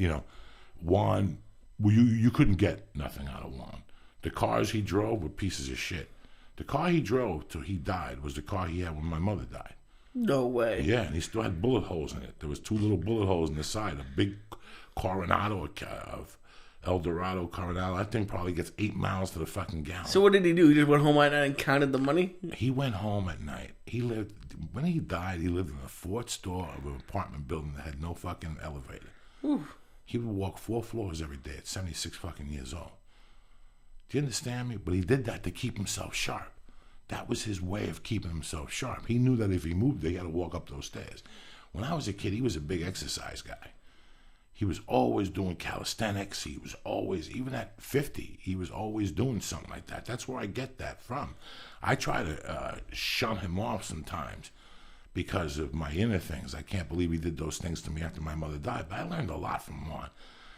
Juan, you couldn't get nothing out of Juan. The cars he drove were pieces of shit. The car he drove till he died was the car he had when my mother died. No way. Yeah, and he still had bullet holes in it. There was 2 little bullet holes in the side. A big Coronado of El Dorado Coronado. That thing probably gets 8 miles to the fucking gallon. So what did he do? He just went home at night and counted the money? He went home at night. When he died, he lived in the 4th floor of an apartment building that had no fucking elevator. Oof. He would walk 4 floors every day at 76 fucking years old. Do you understand me? But he did that to keep himself sharp. That was his way of keeping himself sharp. He knew that if he moved, he had to walk up those stairs. When I was a kid, he was a big exercise guy. He was always doing calisthenics. He was always, even at 50, he was always doing something like that. That's where I get that from. I try to shun him off sometimes because of my inner things. I can't believe he did those things to me after my mother died. But I learned a lot from Juan.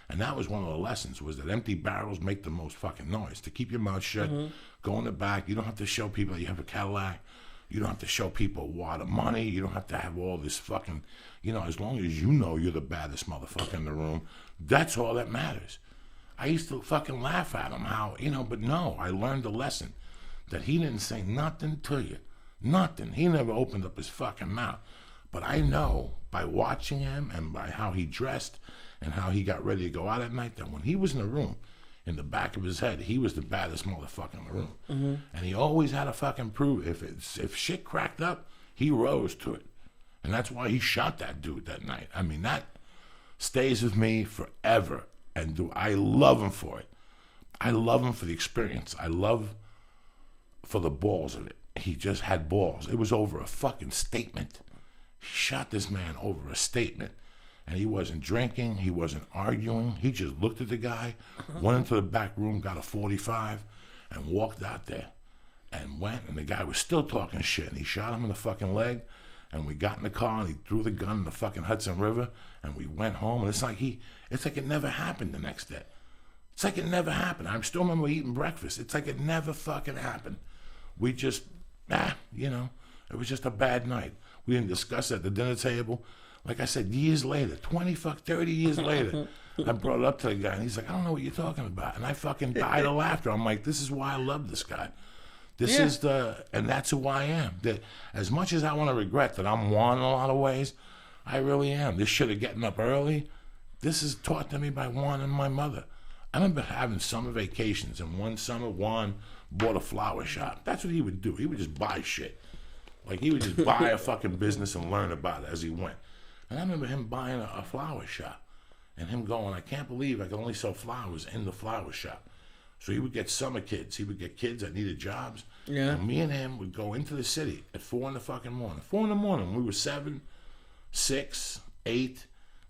And that was one of the lessons, was that empty barrels make the most fucking noise. To keep your mouth shut, go in the back. You don't have to show people that you have a Cadillac. You don't have to show people a wad of money. You don't have to have all this fucking, as long as you know you're the baddest motherfucker in the room, that's all that matters. I used to fucking laugh at him, how, but no, I learned a lesson. That he didn't say nothing to you. Nothing. He never opened up his fucking mouth. But I know by watching him and by how he dressed and how he got ready to go out at night, that when he was in the room, in the back of his head, he was the baddest motherfucker in the room. And he always had to fucking prove if shit cracked up, he rose to it. And that's why he shot that dude that night. I mean, that stays with me forever. And I love him for it. I love him for the experience. I love for the balls of it. He just had balls. It was over a fucking statement. He shot this man over a statement. And he wasn't drinking. He wasn't arguing. He just looked at the guy, went into the back room, got a 45, and walked out there. And went, and the guy was still talking shit. And he shot him in the fucking leg. And we got in the car, and he threw the gun in the fucking Hudson River. And we went home. And it's like it never happened the next day. It's like it never happened. I still remember eating breakfast. It's like it never fucking happened. We just, it was just a bad night. We didn't discuss it at the dinner table. Like I said, years later, 30 years later, I brought it up to the guy, and he's like, I don't know what you're talking about. And I fucking died of laughter. I'm like, this is why I love this guy. This is and that's who I am. That as much as I want to regret that I'm Juan in a lot of ways, I really am. This shit of getting up early, this is taught to me by Juan and my mother. I remember having summer vacations, and one summer, Juan bought a flower shop. That's what he would do. He would just buy shit. Like, he would just buy a fucking business and learn about it as he went. And I remember him buying a flower shop, and him going, I can't believe I can only sell flowers in the flower shop. So he would get summer kids. He would get kids that needed jobs. Yeah. And me and him would go into the city at 4 in the fucking morning. 4 in the morning. We were 7, 6, 8,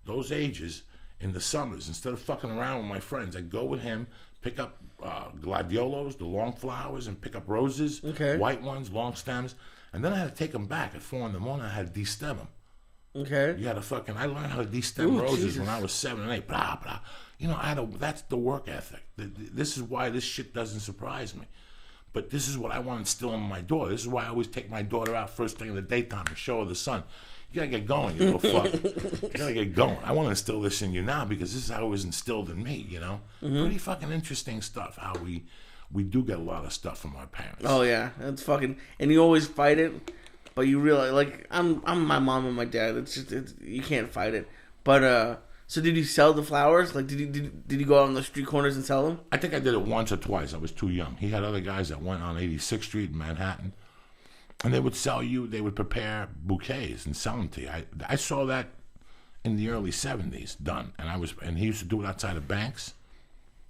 those ages. In the summers, instead of fucking around with my friends, I'd go with him, pick up gladiolos, the long flowers, and pick up roses, white ones, long stems, and then I had to take them back at 4 in the morning. I had to de-stem them. Okay. You had to fucking, I learned how to de-stem roses when I was 7 and 8, blah, blah. That's the work ethic. This is why this shit doesn't surprise me. But this is what I want to instill in my daughter. This is why I always take my daughter out first thing in the daytime and show her the sun. You gotta get going, you little fuck. You gotta get going. I want to instill this in you now because this is how it was instilled in me, Pretty fucking interesting stuff, how we do get a lot of stuff from our parents. Oh, yeah. That's fucking... And you always fight it, but you realize, like, I'm my mom and my dad. It's just... you can't fight it. But, so did you sell the flowers? Like, did you go out on the street corners and sell them? I think I did it once or twice. I was too young. He had other guys that went on 86th Street in Manhattan. And they would they would prepare bouquets and sell them to you. I saw that in the early 70s done. And he used to do it outside of banks.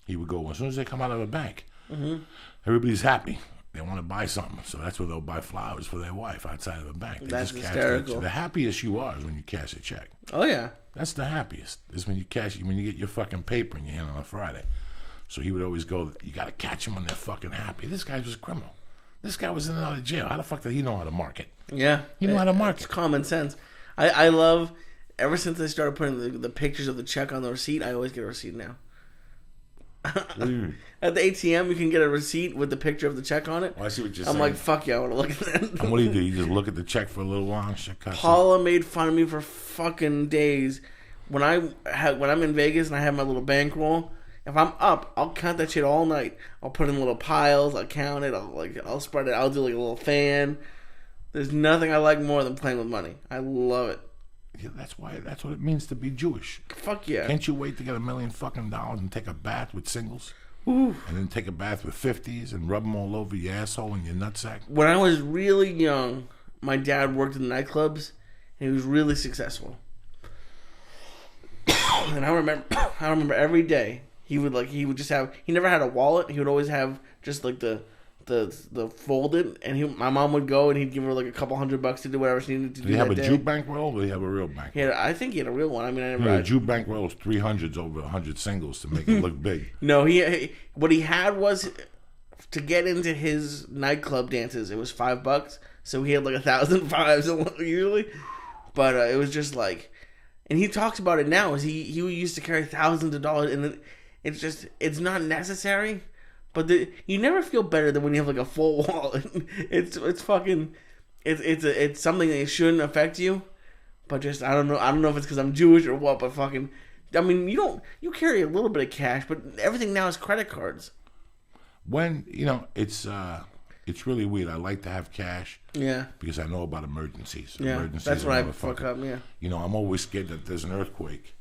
He would go, as soon as they come out of a bank, everybody's happy. They want to buy something. So that's where they'll buy flowers for their wife outside of a bank. That's hysterical. The happiest you are is when you cash a check. Oh, yeah. That's the happiest, is when you get your fucking paper in your hand on a Friday. So he would always go, you got to catch them when they're fucking happy. This guy was a criminal. This guy was in and out of jail. How the fuck did he know how to market? Yeah. He knew how to market. It's common sense. I love, ever since I started putting the pictures of the check on the receipt, I always get a receipt now. At the ATM, you can get a receipt with the picture of the check on it. Oh, I see what you're saying. I'm like, fuck yeah, I want to look at that. And what do? You just look at the check for a little while? Paula made fun of me for fucking days. When I'm in Vegas and I have my little bankroll, if I'm up, I'll count that shit all night. I'll put in little piles. I'll count it. I'll spread it. I'll do like a little fan. There's nothing I like more than playing with money. I love it. Yeah, that's what it means to be Jewish. Fuck yeah. Can't you wait to get $1 million fucking dollars and take a bath with singles? Ooh. And then take a bath with 50s and rub them all over your asshole and your nutsack? When I was really young, my dad worked in nightclubs and he was really successful. And I remember every day he would just have, he never had a wallet. He would always have just like the folded, and my mom would go and he'd give her like a couple $100 to do whatever she needed to do. Did he have a Jew bankroll, or did he have a real bankroll? I think he had a real one. I mean, I never. A Jew bankroll is 300s over 100 singles to make it look big. No, what he had was, to get into his nightclub dances, it was $5, so he had like 1,000 fives usually. But it was just like, And he talks about it now. He used to carry thousands of dollars, and it's not necessary. But you never feel better than when you have like a full wallet. It's something that shouldn't affect you. But just I don't know if it's because I'm Jewish or what. But fucking, I mean, you carry a little bit of cash, but everything now is credit cards. When it's really weird. I like to have cash. Yeah. Because I know about emergencies. Yeah. Emergencies that's what I fuck up. Yeah. I'm always scared that there's an earthquake.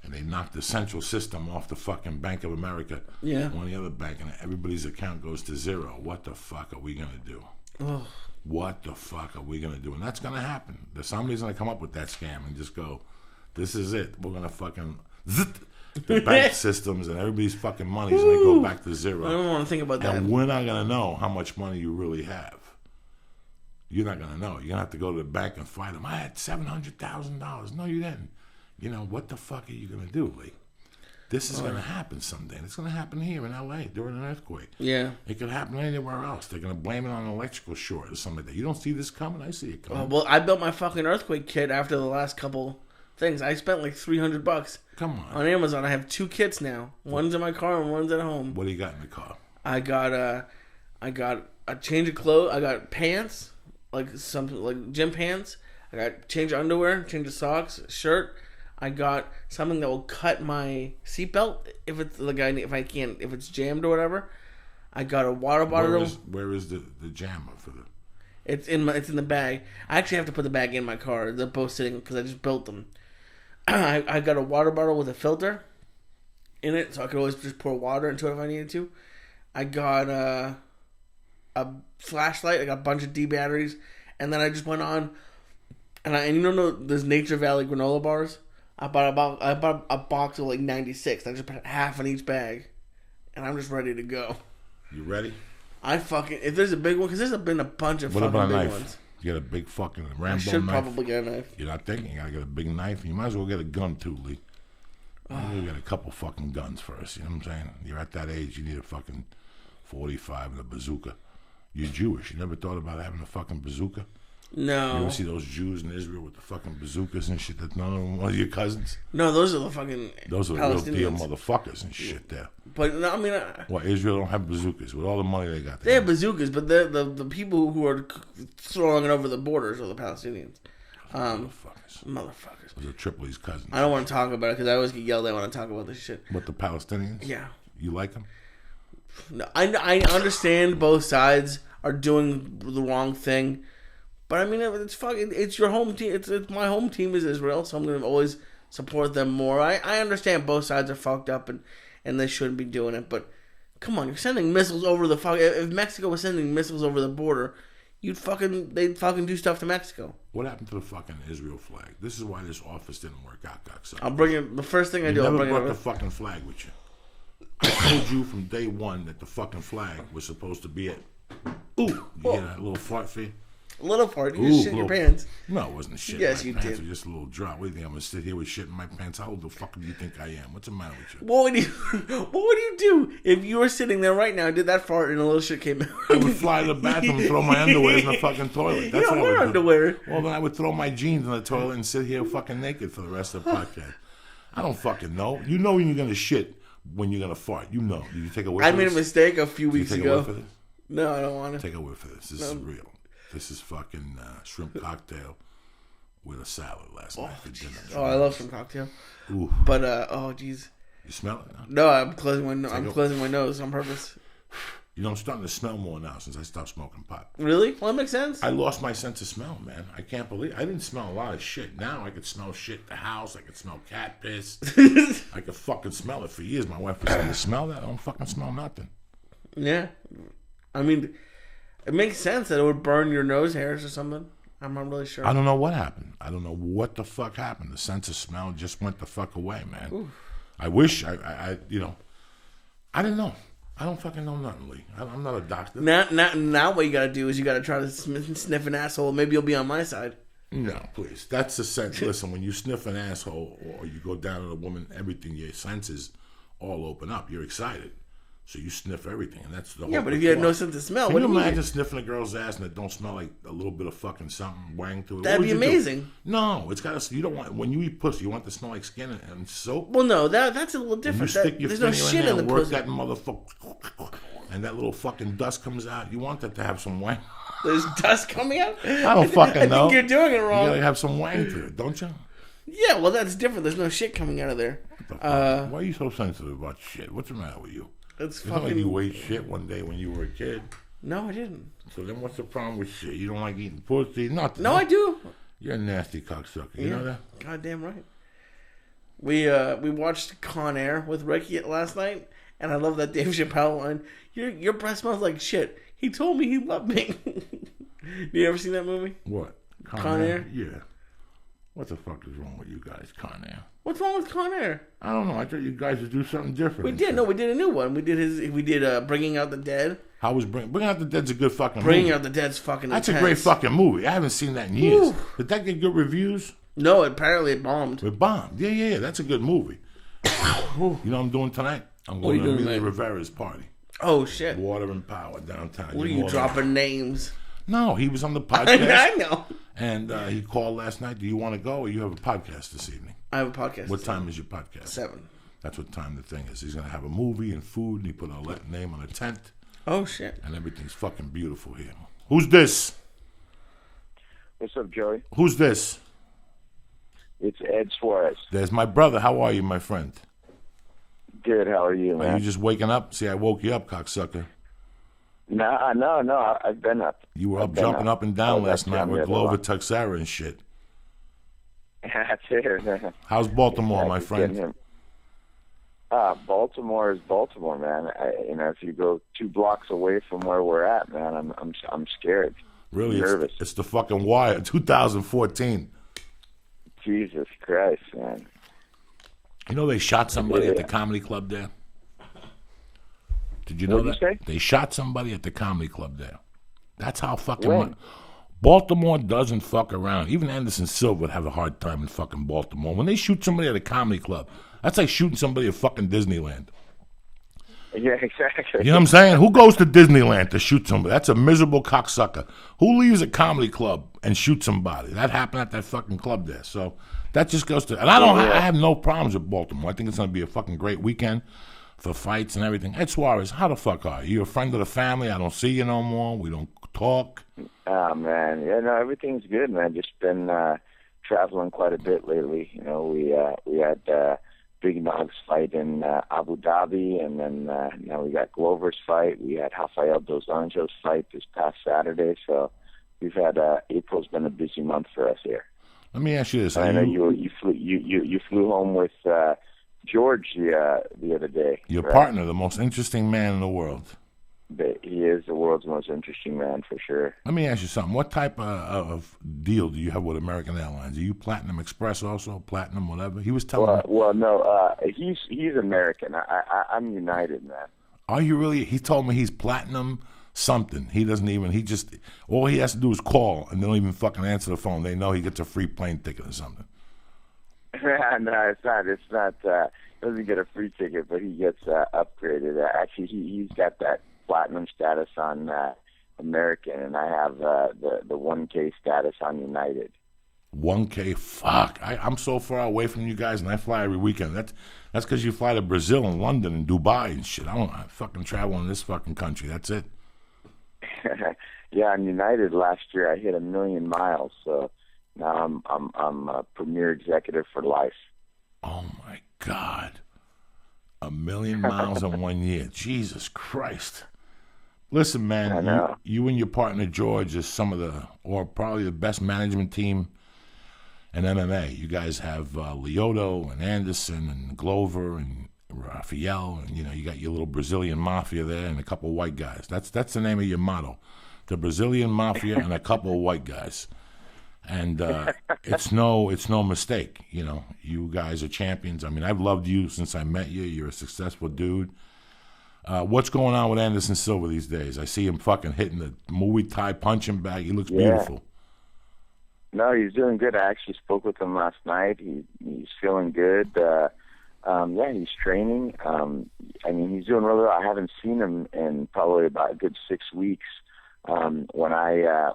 And they knock the central system off the fucking Bank of America. Yeah. Or the other bank, and everybody's account goes to zero. What the fuck are we gonna do? Ugh. What the fuck are we gonna do? And that's gonna happen. Somebody's gonna come up with that scam and just go, "This is it. We're gonna fucking zit the bank systems and everybody's fucking money's gonna go back to zero." I don't want to think about that. And we're not gonna know how much money you really have. You're not gonna know. You're gonna have to go to the bank and fight them. I had $700,000. No, you didn't. What the fuck are you going to do, Lee? This is going to happen someday. And it's going to happen here in L.A. during an earthquake. Yeah. It could happen anywhere else. They're going to blame it on an electrical short or something like that. You don't see this coming? I see it coming. Well, I built my fucking earthquake kit after the last couple things. I spent like $300. Come on. On Amazon, I have 2 kits now. One's in my car and one's at home. What do you got in the car? I got a change of clothes. I got pants, like something like gym pants. I got change of underwear, change of socks, shirt. I got something that will cut my seatbelt if it's jammed or whatever. I got a water bottle. Where is the jammer for the? It's in the bag. I actually have to put the bag in my car. They're both sitting because I just built them. I got a water bottle with a filter in it, so I could always just pour water into it if I needed to. I got a flashlight. I got a bunch of D batteries, and then I just went on, and there's Nature Valley granola bars. I bought a box of like 96. I just put half in each bag, and I'm just ready to go. You ready? If there's a big one, because there's been a bunch of fucking big ones. You got a big fucking Rambo knife? I should knife? Probably get a knife. You're not thinking? You gotta get a big knife. You might as well get a gun too, Lee. You get a couple fucking guns first. You know what I'm saying? You're at that age. You need a fucking 45 and a bazooka. You're Jewish. You never thought about having a fucking bazooka? No. You ever see those Jews in Israel with the fucking bazookas and shit? That none of them are your cousins? No, those are the fucking Those are the real deal motherfuckers and shit there. But no, I mean, Israel don't have bazookas with all the money they got. They have bazookas, but the people who are throwing it over the borders are the Palestinians. Motherfuckers. Those are Tripoli's cousins. I don't want to talk about it because I always get yelled at when I talk about this shit. What, the Palestinians? Yeah. You like them? No, I understand both sides are doing the wrong thing. But I mean, it's your home team. It's my home team is Israel, so I'm going to always support them more. I understand both sides are fucked up and they shouldn't be doing it. But come on, you're sending missiles over the fuck. If Mexico was sending missiles over the border, they'd fucking do stuff to Mexico. What happened to the fucking Israel flag? This is why this office didn't work out, cocksucker. I'll bring it. The first thing I do, I'll bring it. You never brought the fucking flag with you. I told you from day one that the fucking flag was supposed to be it. Ooh, you hear that little fart fee? A little fart. You just shit in your pants. No, it wasn't shit. Yes, my you pants did. Were just a little drop. What do you think? I'm gonna sit here with shit in my pants? How old the fuck do you think I am? What's the matter with you? What would you do if you were sitting there right now and did that fart and a little shit came out? I would fly to the bathroom and throw my underwear in the fucking toilet. That's you don't wear underwear. Well, then I would throw my jeans in the toilet and sit here fucking naked for the rest of the podcast. I don't fucking know. You know when you're gonna shit when you're gonna fart. You know. Did you take a whiff? I made a mistake a few weeks ago. Take a whiff of this? No, I don't want to. Take a whiff of this. This is real. This is fucking shrimp cocktail with a salad last night for dinner. Oh, I love shrimp cocktail. Ooh. But oh, jeez. You smell it? No, I'm closing my nose on purpose. You know, I'm starting to smell more now since I stopped smoking pot. Really? Well, that makes sense. I lost my sense of smell, man. I can't believe I didn't smell a lot of shit. Now I could smell shit at the house. I could smell cat piss. I could fucking smell it for years. My wife was saying, "You smell that? I don't fucking smell nothing." Yeah, I mean, it makes sense that it would burn your nose hairs or something. I'm not really sure. I don't know what happened. I don't know what the fuck happened. The sense of smell just went the fuck away, man. Oof. I wish I I didn't know. I don't fucking know nothing, Lee. I'm not a doctor. Now what you got to do is you got to try to sniff an asshole. Maybe you'll be on my side. No, please. That's the sense. Listen, when you sniff an asshole or you go down on a woman, everything, your senses all open up. You're excited. So you sniff everything, and that's the whole. Yeah, but if you had no sense of smell, can what you do you imagine mean? sniffing a girl's ass and it don't smell like a little bit of fucking something wang to it? That'd be amazing. No, it's got to. You don't want when you eat pussy. You want it to smell like skin and soap. Well, no, that's a little different. There's no shit in the work pussy. that motherfucker, and that little fucking dust comes out. You want that to have some wang. There's dust coming out. I don't fucking know. I think you're doing it wrong. You gotta have some wang to it, don't you? Yeah, well, that's different. There's no shit coming out of there. Why are you so sensitive about shit? What's the matter with you? It's not like you ate shit one day when you were a kid. No, I didn't. So then what's the problem with shit? You don't like eating pussy? Nothing. No, I do. You're a nasty cocksucker. You know that? Goddamn right. We watched Con Air with Ricky last night, and I love that Dave Chappelle line. Your breath smells like shit. He told me he loved me. You ever seen that movie? What? Con Air? Yeah. What the fuck is wrong with you guys, Con Air? What's wrong with Con Air? I don't know. I thought you guys would do something different. We did. No, we did a new one. We did Bringing Out the Dead. How was Bringing Out the Dead's a good fucking Bringing movie. Out the Dead's fucking That's intense. a great fucking movie. I haven't seen that in years. Ooh. Did that get good reviews? No, apparently it bombed. It bombed. Yeah. That's a good movie. You know what I'm doing tonight? I'm going to Amelia Rivera's party. Oh, shit. Water and Power downtown. What are you dropping names? No, he was on the podcast. I know. And he called last night. Do you want to go or you have a podcast this evening? I have a podcast. What time is your podcast? 7. That's what time the thing is. He's going to have a movie and food, and he put a name on a tent. Oh, shit. And everything's fucking beautiful here. Who's this? What's up, Joey? Who's this? It's Ed Suarez. There's my brother. How are you, my friend? Good. How are you, man? Are you just waking up? See, I woke you up, cocksucker. No. I've been up. You were up jumping up and down last night with Glover Teixeira and shit. That's it. How's Baltimore, my friend? Baltimore is Baltimore, man. If you go 2 blocks away from where we're at, man, I'm scared. Really, nervous. It's the fucking Wire, 2014. Jesus Christ, man. You know they shot somebody at the comedy club there? Did you know What'd that? you say? They shot somebody at the comedy club there. That's how fucking When? Baltimore doesn't fuck around. Even Anderson Silva would have a hard time in fucking Baltimore. When they shoot somebody at a comedy club, that's like shooting somebody at fucking Disneyland. Yeah, exactly. You know what I'm saying? Who goes to Disneyland to shoot somebody? That's a miserable cocksucker. Who leaves a comedy club and shoots somebody? That happened at that fucking club there. So that just goes to... And I have no problems with Baltimore. I think it's going to be a fucking great weekend for fights and everything. Ed Suarez, how the fuck are you? You a friend of the family? I don't see you no more. We don't talk. Oh, man. Yeah, no, everything's good, man. Just been traveling quite a bit lately. You know, we had... Big Nog's fight in Abu Dhabi, and then now we got Glover's fight. We had Rafael Dos Anjos' fight this past Saturday, so we've had April's been a busy month for us here. Let me ask you this: I know you flew home with George the other day. Your right? partner, the most interesting man in the world. He is the world's most interesting man for sure. Let me ask you something. What type of deal do you have with American Airlines? Are you Platinum Express also? Platinum, whatever? He was telling me. Well, no. He's American. I'm United, man. Are you really? He told me he's Platinum something. He doesn't even. He just all he has to do is call, and they don't even fucking answer the phone. They know he gets a free plane ticket or something. No, it's not. It's not. He doesn't get a free ticket, but he gets upgraded. Actually, he's got that Platinum status on American, and I have the 1K status on United. 1K, fuck! I'm so far away from you guys, and I fly every weekend. That's because you fly to Brazil and London and Dubai and shit. I fucking travel in this fucking country. That's it. Yeah, on United last year I hit 1 million miles, so now I'm a premier executive for life. Oh my God, 1 million miles in 1 year. Jesus Christ. Listen, man, you and your partner George is or probably the best management team in MMA. You guys have Lyoto and Anderson and Glover and Rafael, and you got your little Brazilian mafia there and a couple of white guys. That's the name of your motto, the Brazilian mafia and a couple of white guys. And it's no mistake. You guys are champions. I mean, I've loved you since I met you. You're a successful dude. What's going on with Anderson Silva these days? I see him fucking hitting the Muay Thai punching bag. He looks beautiful. No, he's doing good. I actually spoke with him last night. He's feeling good. Yeah, he's training. I mean, he's doing really well. I haven't seen him in probably about a good 6 weeks. When I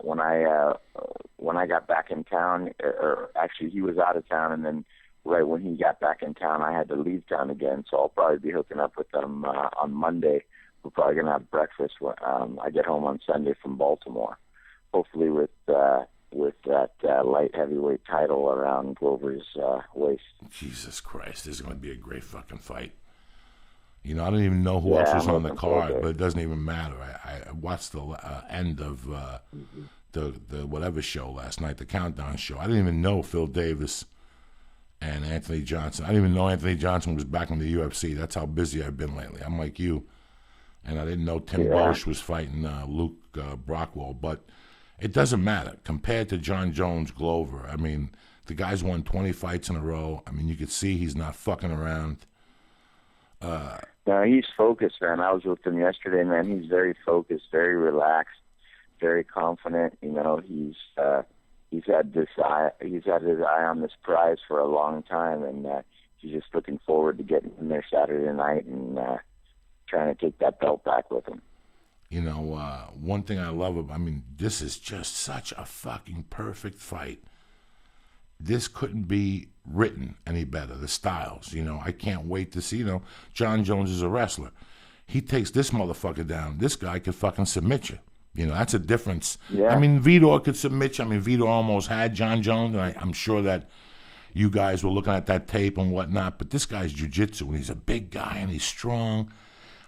got back in town, or actually he was out of town, and then right when he got back in town, I had to leave town again. So I'll probably be hooking up with him on Monday. We're probably gonna have breakfast when I get home on Sunday from Baltimore. Hopefully with that light heavyweight title around Glover's waist. Jesus Christ, this is going to be a great fucking fight. You know, I don't even know who else was on the card, but it doesn't even matter. I watched the end of the whatever show last night, the Countdown show. I didn't even know Phil Davis and Anthony Johnson. I didn't even know Anthony Johnson was back in the UFC. That's how busy I've been lately. I'm like you. And I didn't know Tim Bosch was fighting Luke Brockwell, but it doesn't matter. Compared to John Jones, Glover, I mean, the guy's won 20 fights in a row. I mean, you could see he's not fucking around. No, he's focused, man. I was with him yesterday, man. He's very focused, very relaxed, very confident. You know, he's had his eye on this prize for a long time, and he's just looking forward to getting in there Saturday night and trying to take that belt back with him. You know, one thing I love, I mean, this is just such a fucking perfect fight. This couldn't be written any better, the styles. You know, I can't wait to see, you know, John Jones is a wrestler. He takes this motherfucker down. This guy could fucking submit you. You know, that's a difference. Yeah. I mean, Vitor could submit you. I mean, Vitor almost had John Jones, and I'm sure that you guys were looking at that tape and whatnot, but this guy's jiu-jitsu, and he's a big guy, and he's strong.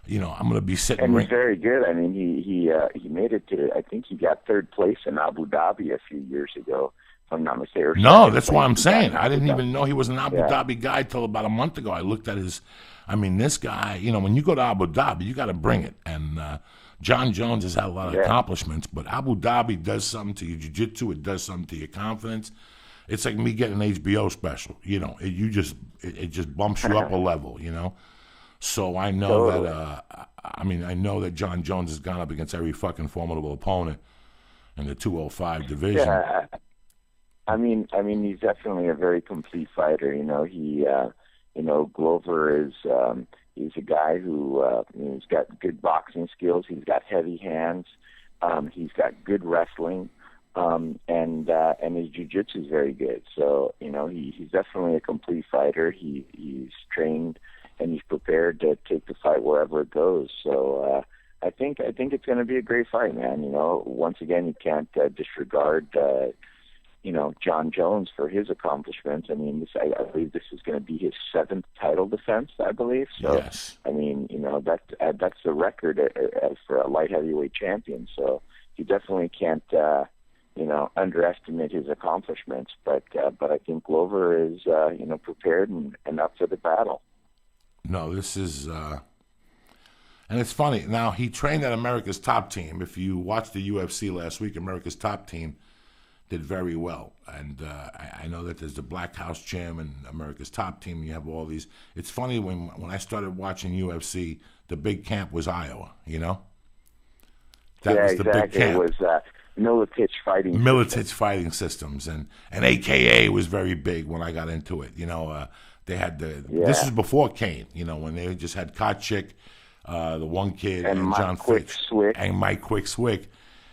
You know, I'm going to be sitting... And he's very good. I mean, he made it to... I think he got third place in Abu Dhabi a few years ago, if I'm not mistaken. No, that's what I'm saying. I didn't even know he was an Abu Dhabi guy till about a month ago. I looked at his... I mean, this guy, you know, when you go to Abu Dhabi, you got to bring it. And John Jones has had a lot of accomplishments, but Abu Dhabi does something to your jiu-jitsu. It does something to your confidence. It's like me getting an HBO special. You know, it just bumps you up a level, you know? So I know that, I know that John Jones has gone up against every fucking formidable opponent in the 205 division. Yeah, I mean, he's definitely a very complete fighter. You know, Glover is, he's a guy who, he's got good boxing skills. He's got heavy hands. He's got good wrestling. And his jiu-jitsu is very good. So, you know, he's definitely a complete fighter. He's trained and he's prepared to take the fight wherever it goes. So I think it's going to be a great fight, man. You know, once again, you can't disregard, you know, John Jones for his accomplishments. I mean, I believe this is going to be his 7th title defense, I believe. So, yes. I mean, you know, that's the record for a light heavyweight champion. So you definitely can't, you know, underestimate his accomplishments. But I think Glover is, you know, prepared and up for the battle. No, this is, and it's funny. Now, he trained at America's Top Team. If you watched the UFC last week, America's Top Team did very well. And I know that there's the Black House Gym and America's Top Team. You have all these. It's funny, when I started watching UFC, the big camp was Iowa, you know? That was the big camp. It was Militich Fighting Systems. And AKA was very big when I got into it, you know. They had this is before Kane, you know, when they just had Kochick, the one kid, and John Fitch, and Mike Quick Swick.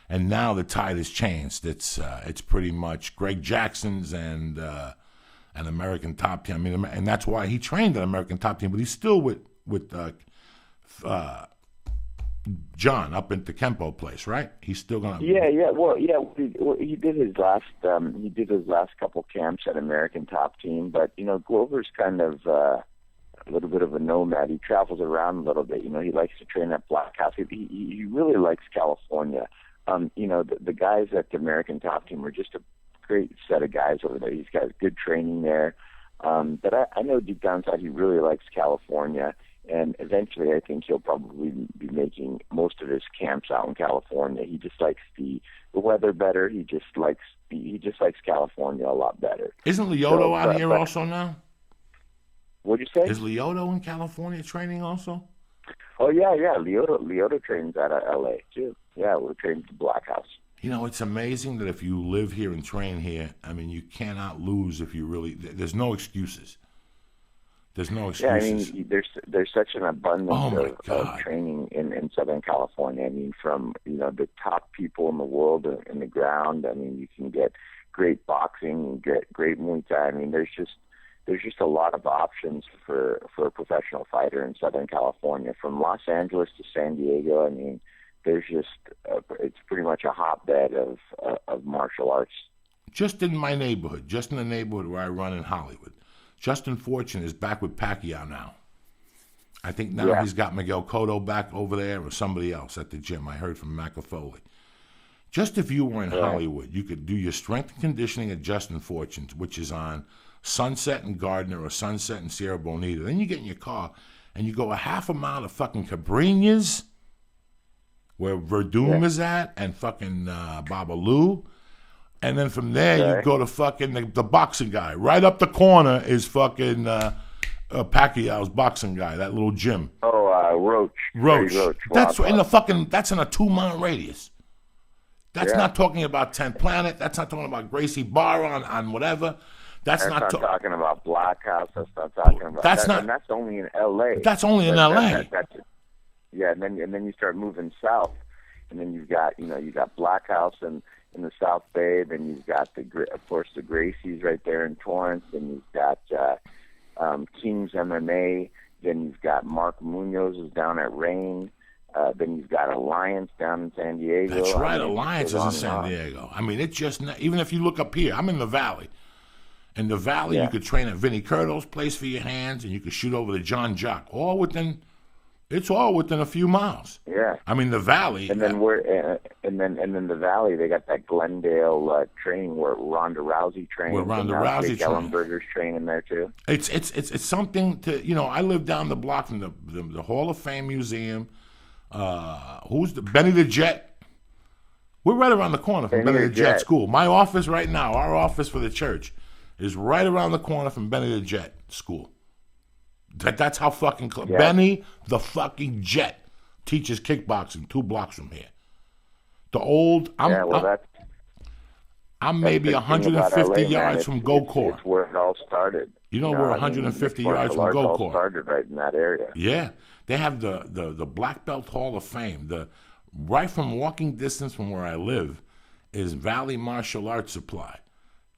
And now the tide has changed. It's pretty much Greg Jackson's and an American Top Team. I mean, and that's why he trained at American Top Team, but he's still with John up at the Kempo place, right? He's still gonna. Yeah. Well, he did his last couple camps at American Top Team, but you know, Glover's kind of a little bit of a nomad. He travels around a little bit. You know, he likes to train at Black House. He really likes California. You know, the guys at the American Top Team are just a great set of guys over there. He's got good training there. But I know deep down inside he really likes California. And eventually, I think he'll probably be making most of his camps out in California. He just likes the weather better. He just likes California a lot better. Isn't Lyoto out here also now? What'd you say? Is Lyoto in California training also? Oh yeah. Lyoto trains out of LA too. Yeah, we're training at the Black House. You know, it's amazing that if you live here and train here, I mean, you cannot lose if you really. There's no excuses. There's no excuses. Yeah, I mean, there's such an abundance of training in Southern California. I mean, from the top people in the world in the ground. I mean, you can get great boxing, you get great Muay Thai. I mean, there's just a lot of options for a professional fighter in Southern California. From Los Angeles to San Diego, I mean, there's just it's pretty much a hotbed of martial arts. Just in my neighborhood, just in the neighborhood where I run in Hollywood. Justin Fortune is back with Pacquiao now. I think now he's got Miguel Cotto back over there or somebody else at the gym. I heard from McAfoley. Just if you were in Hollywood, you could do your strength and conditioning at Justin Fortune's, which is on Sunset and Gardner or Sunset and Sierra Bonita. Then you get in your car and you go a half a mile to fucking Cabrinhas, where Verdum is at, and fucking Babalu. And then from there, you go to fucking the boxing guy. Right up the corner is fucking Pacquiao's boxing guy, that little gym. Oh, Roach. Roach. That's in that's in a 2-mile radius. That's not talking about 10th Planet. That's not talking about Gracie Barr on whatever. That's not talking about Black House. That's not talking about and that's only in L.A. That's only in L.A. And then you start moving south, and then you've got you got Black House in the South Bay. Then you've got of course the Gracies right there in Torrance. Then you've got King's MMA. Then you've got Mark Munoz is down at Rain. Then you've got Alliance down in San Diego. That's right, Alliance is in San Diego. I mean, it's just even if you look up here, I'm in the Valley. In the Valley, you could train at Vinny Curto's place for your hands, and you could shoot over to John Jock. It's all within a few miles. Yeah. I mean, the Valley. And then and then the Valley, they got that Glendale training where Ronda Rousey trains. Where Ronda Rousey trains. Ellenberger's training there too. It's something to I live down the block from the Hall of Fame Museum. Who's Benny the Jet? We're right around the corner from Benny the Jet School. My office right now, our office for the church, is right around the corner from Benny the Jet School. That's how fucking close. Yeah. Benny the fucking Jet teaches kickboxing 2 blocks from here. I'm maybe 150 yards from Gokor. It's where it all started. We're 150 yards from Gokor. It all started right in that area. Yeah. They have the Black Belt Hall of Fame. Right from walking distance from where I live is Valley Martial Arts Supply.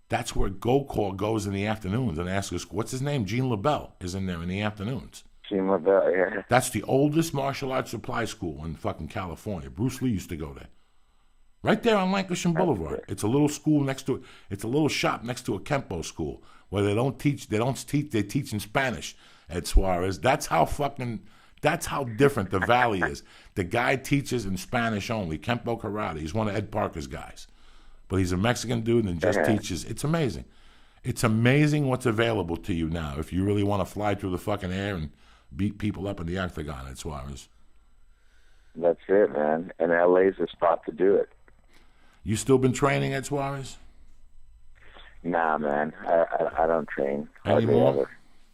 That's where Gokor goes in the afternoons and asks us, what's his name? Gene LaBelle is in there in the afternoons. Gene LaBelle, yeah. That's the oldest martial arts supply school in fucking California. Bruce Lee used to go there. Right there on Lankershim Boulevard. It's a little school it's a little shop next to a Kempo school where they teach in Spanish, Ed Suarez. That's how different the Valley is. The guy teaches in Spanish only, Kempo Karate. He's one of Ed Parker's guys. But he's a Mexican dude and just teaches. It's amazing. It's amazing what's available to you now if you really want to fly through the fucking air and beat people up in the octagon, Ed Suarez. That's it, man. And LA's the spot to do it. You still been training, Ed Suarez? Nah, man. I don't train. Anymore?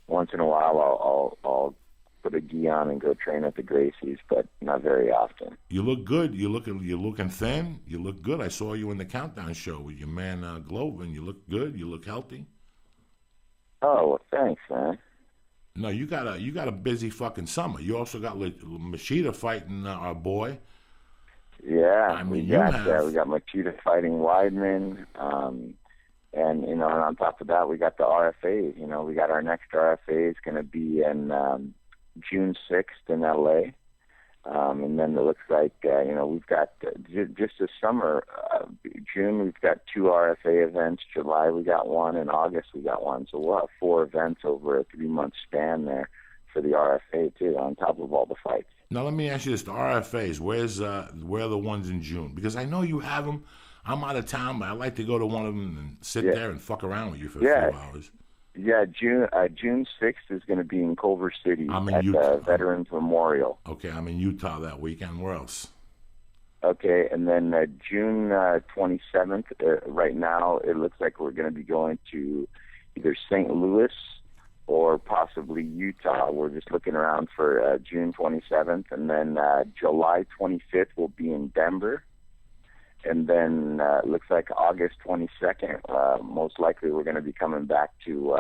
Once in a while I'll put a gi on and go train at the Gracies, but not very often. You look good. You're looking thin. You look good. I saw you in the Countdown show with your man Glover, and you look good. You look healthy. Oh, well, thanks, man. No, you got a busy fucking summer. You also got Machida fighting our boy. Yeah, I mean, we got Machida fighting Weidman, and and on top of that, we got the RFAs. We got our next RFA is going to be in June 6th in LA, and then it looks like we've got just this summer, June we've got 2 RFA events. July we got one, and August we got one. So we'll have 4 events over a 3-month span there for the RFA too, on top of all the fights. Now let me ask you this: the RFAs, where are the ones in June? Because I know you have them. I'm out of town, but I like to go to one of them and sit there and fuck around with you for a few hours. Yeah, June 6th is going to be in Culver City at the Veterans Memorial. Okay, I'm in Utah that weekend. Where else? Okay, and then June 27th, right now, it looks like we're going to be going to either St. Louis or possibly Utah. We're just looking around for June 27th, and then July 25th will be in Denver. And then it looks like August 22nd, most likely we're going to be coming back to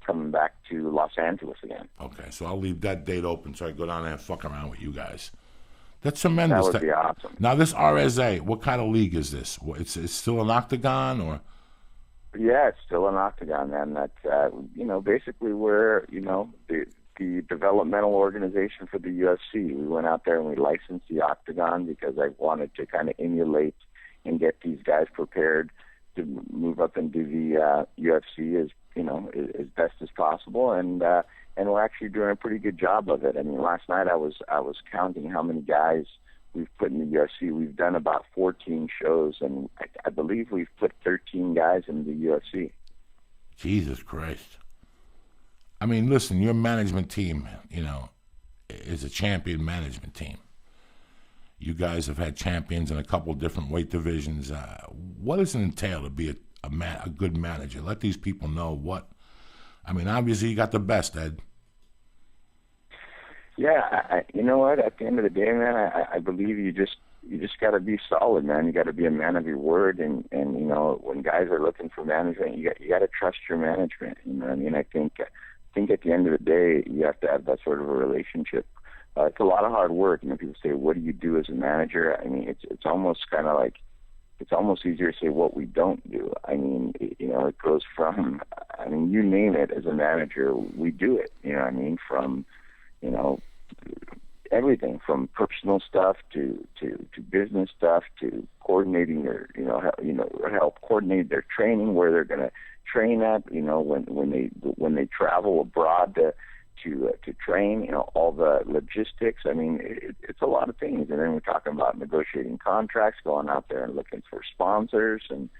coming back to Los Angeles again. Okay, so I'll leave that date open so I go down there and fuck around with you guys. That's tremendous. That would be awesome. Now, this RSA, what kind of league is this? It's still an octagon, or? Yeah, it's still an octagon, man. That's, basically we're, the developmental organization for the UFC. We went out there and we licensed the octagon because I wanted to kind of emulate and get these guys prepared to move up and do the UFC as best as possible, and we're actually doing a pretty good job of it. I mean, last night I was counting how many guys we've put in the UFC. We've done about 14 shows, and I believe we've put 13 guys in the UFC. Jesus Christ! I mean, listen, your management team, is a champion management team. You guys have had champions in a couple of different weight divisions. What does it entail to be a good manager? Let these people know what. I mean, obviously you got the best, Ed. Yeah, you know what? At the end of the day, man, I believe you just got to be solid, man. You got to be a man of your word, and when guys are looking for management, you got to trust your management. You know what I mean? I think at the end of the day, you have to have that sort of a relationship. It's a lot of hard work. People say, "What do you do as a manager?" I mean, it's almost kind of like it's almost easier to say what we don't do. I mean, it goes from, you name it. As a manager, we do it. You know what I mean? From, everything from personal stuff to business stuff to coordinating their, help coordinate their training, where they're going to train at, when they travel abroad to train, all the logistics. I mean, it's a lot of things. And then we're talking about negotiating contracts, going out there and looking for sponsors, and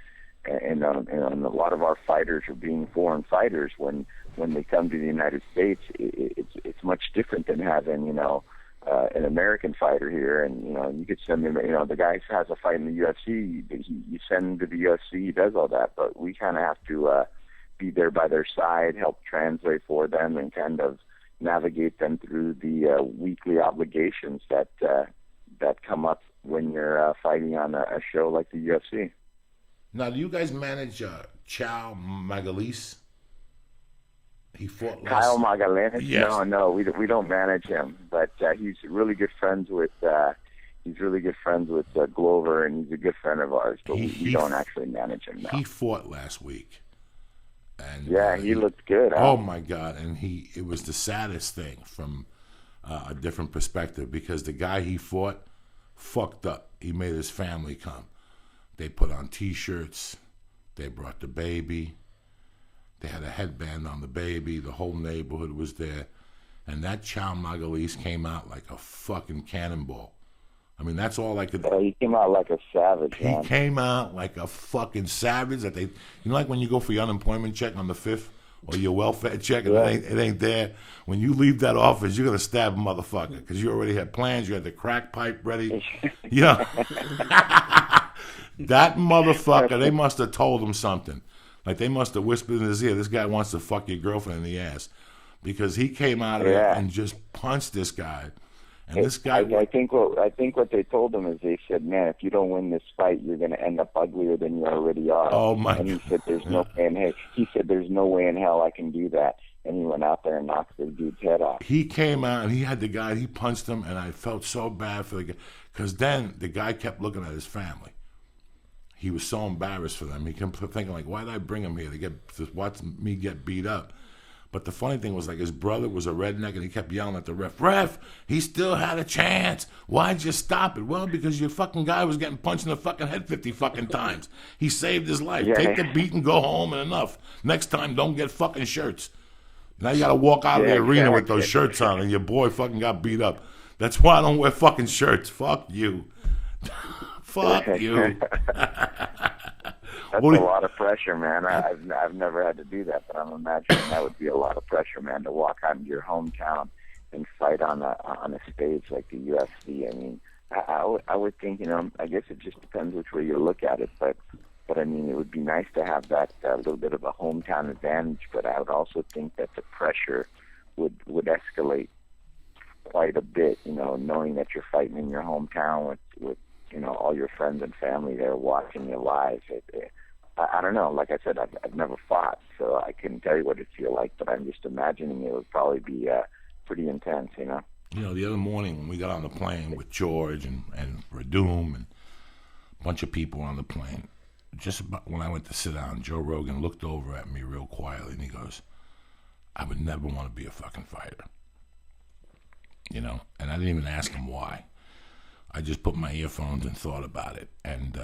a lot of our fighters are being foreign fighters. When they come to the United States, it's much different than having, an American fighter here. And, you could send him, the guy has a fight in the UFC, you send him to the UFC, he does all that. But we kind of have to be there by their side, help translate for them, and kind of navigate them through the weekly obligations that come up when you're fighting on a show like the UFC. Now, do you guys manage Chow Magalhães? He fought last. Kyle Magalhães? Yes. No, we don't manage him, but he's really good friends with Glover, and he's a good friend of ours. But we don't actually manage him now. He fought last week. And, yeah, he looked good. Huh? Oh my God! And it was the saddest thing from a different perspective, because the guy he fought fucked up. He made his family come. They put on T-shirts. They brought the baby. They had a headband on the baby. The whole neighborhood was there, and that Chow Magalhães came out like a fucking cannonball. I mean, that's all I could. He came out like a savage, man. He came out like a fucking savage. That like when you go for your unemployment check on the 5th, or your welfare check, and it ain't there. When you leave that office, you're gonna stab a motherfucker because you already had plans. You had the crack pipe ready. That motherfucker. They must have told him something. Like they must have whispered in his ear, "This guy wants to fuck your girlfriend in the ass," because he came out of there and just punched this guy. And this guy, I think what they told him is they said, "Man, if you don't win this fight, you're going to end up uglier than you already are." Oh my! And he said, "There's no way in hell." He said, "There's no way in hell I can do that." And he went out there and knocked the dude's head off. He came out and he had the guy. He punched him, and I felt so bad for the guy, because then the guy kept looking at his family. He was so embarrassed for them. He kept thinking, like, "Why did I bring him here to watch me get beat up?" But the funny thing was, like, his brother was a redneck, and he kept yelling at the ref, he still had a chance. Why'd you stop it? Well, because your fucking guy was getting punched in the fucking head 50 fucking times. He saved his life. Yeah. Take the beat and go home, and enough. Next time, don't get fucking shirts. Now you got to walk out of the arena with those shirts on, and your boy fucking got beat up. That's why I don't wear fucking shirts. Fuck you. Fuck you. That's a lot of pressure, man. I've never had to do that, but I'm imagining that would be a lot of pressure, man, to walk out into your hometown and fight on a stage like the UFC. I mean, I would think, I guess it just depends which way you look at it, but I mean, it would be nice to have that little bit of a hometown advantage, but I would also think that the pressure would escalate quite a bit, knowing that you're fighting in your hometown with all your friends and family there watching you live. I don't know. Like I said, I've never fought, so I couldn't tell you what it'd feel like, but I'm just imagining it would probably be pretty intense, you know. You know, the other morning when we got on the plane with George and Radum and a bunch of people on the plane, just about when I went to sit down, Joe Rogan looked over at me real quietly and he goes, I would never want to be a fucking fighter. You know, and I didn't even ask him why. I just put my earphones and thought about it. And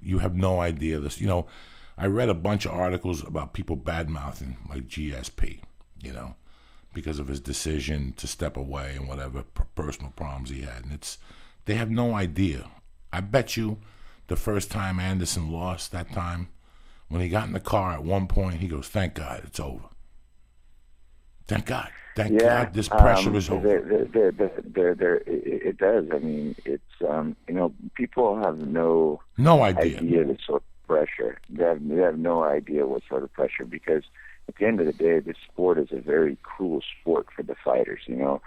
you have no idea this. You know, I read a bunch of articles about people bad-mouthing like GSP, you know, because of his decision to step away and whatever personal problems he had. And they have no idea. I bet you the first time Anderson lost that time, when he got in the car at one point, he goes, thank God, it's over. Thank God. Thank God this pressure is over. It does. I mean, it's, you know, people have no idea the sort of pressure. They have no idea what sort of pressure, because at the end of the day, this sport is a very cruel sport for the fighters, you know.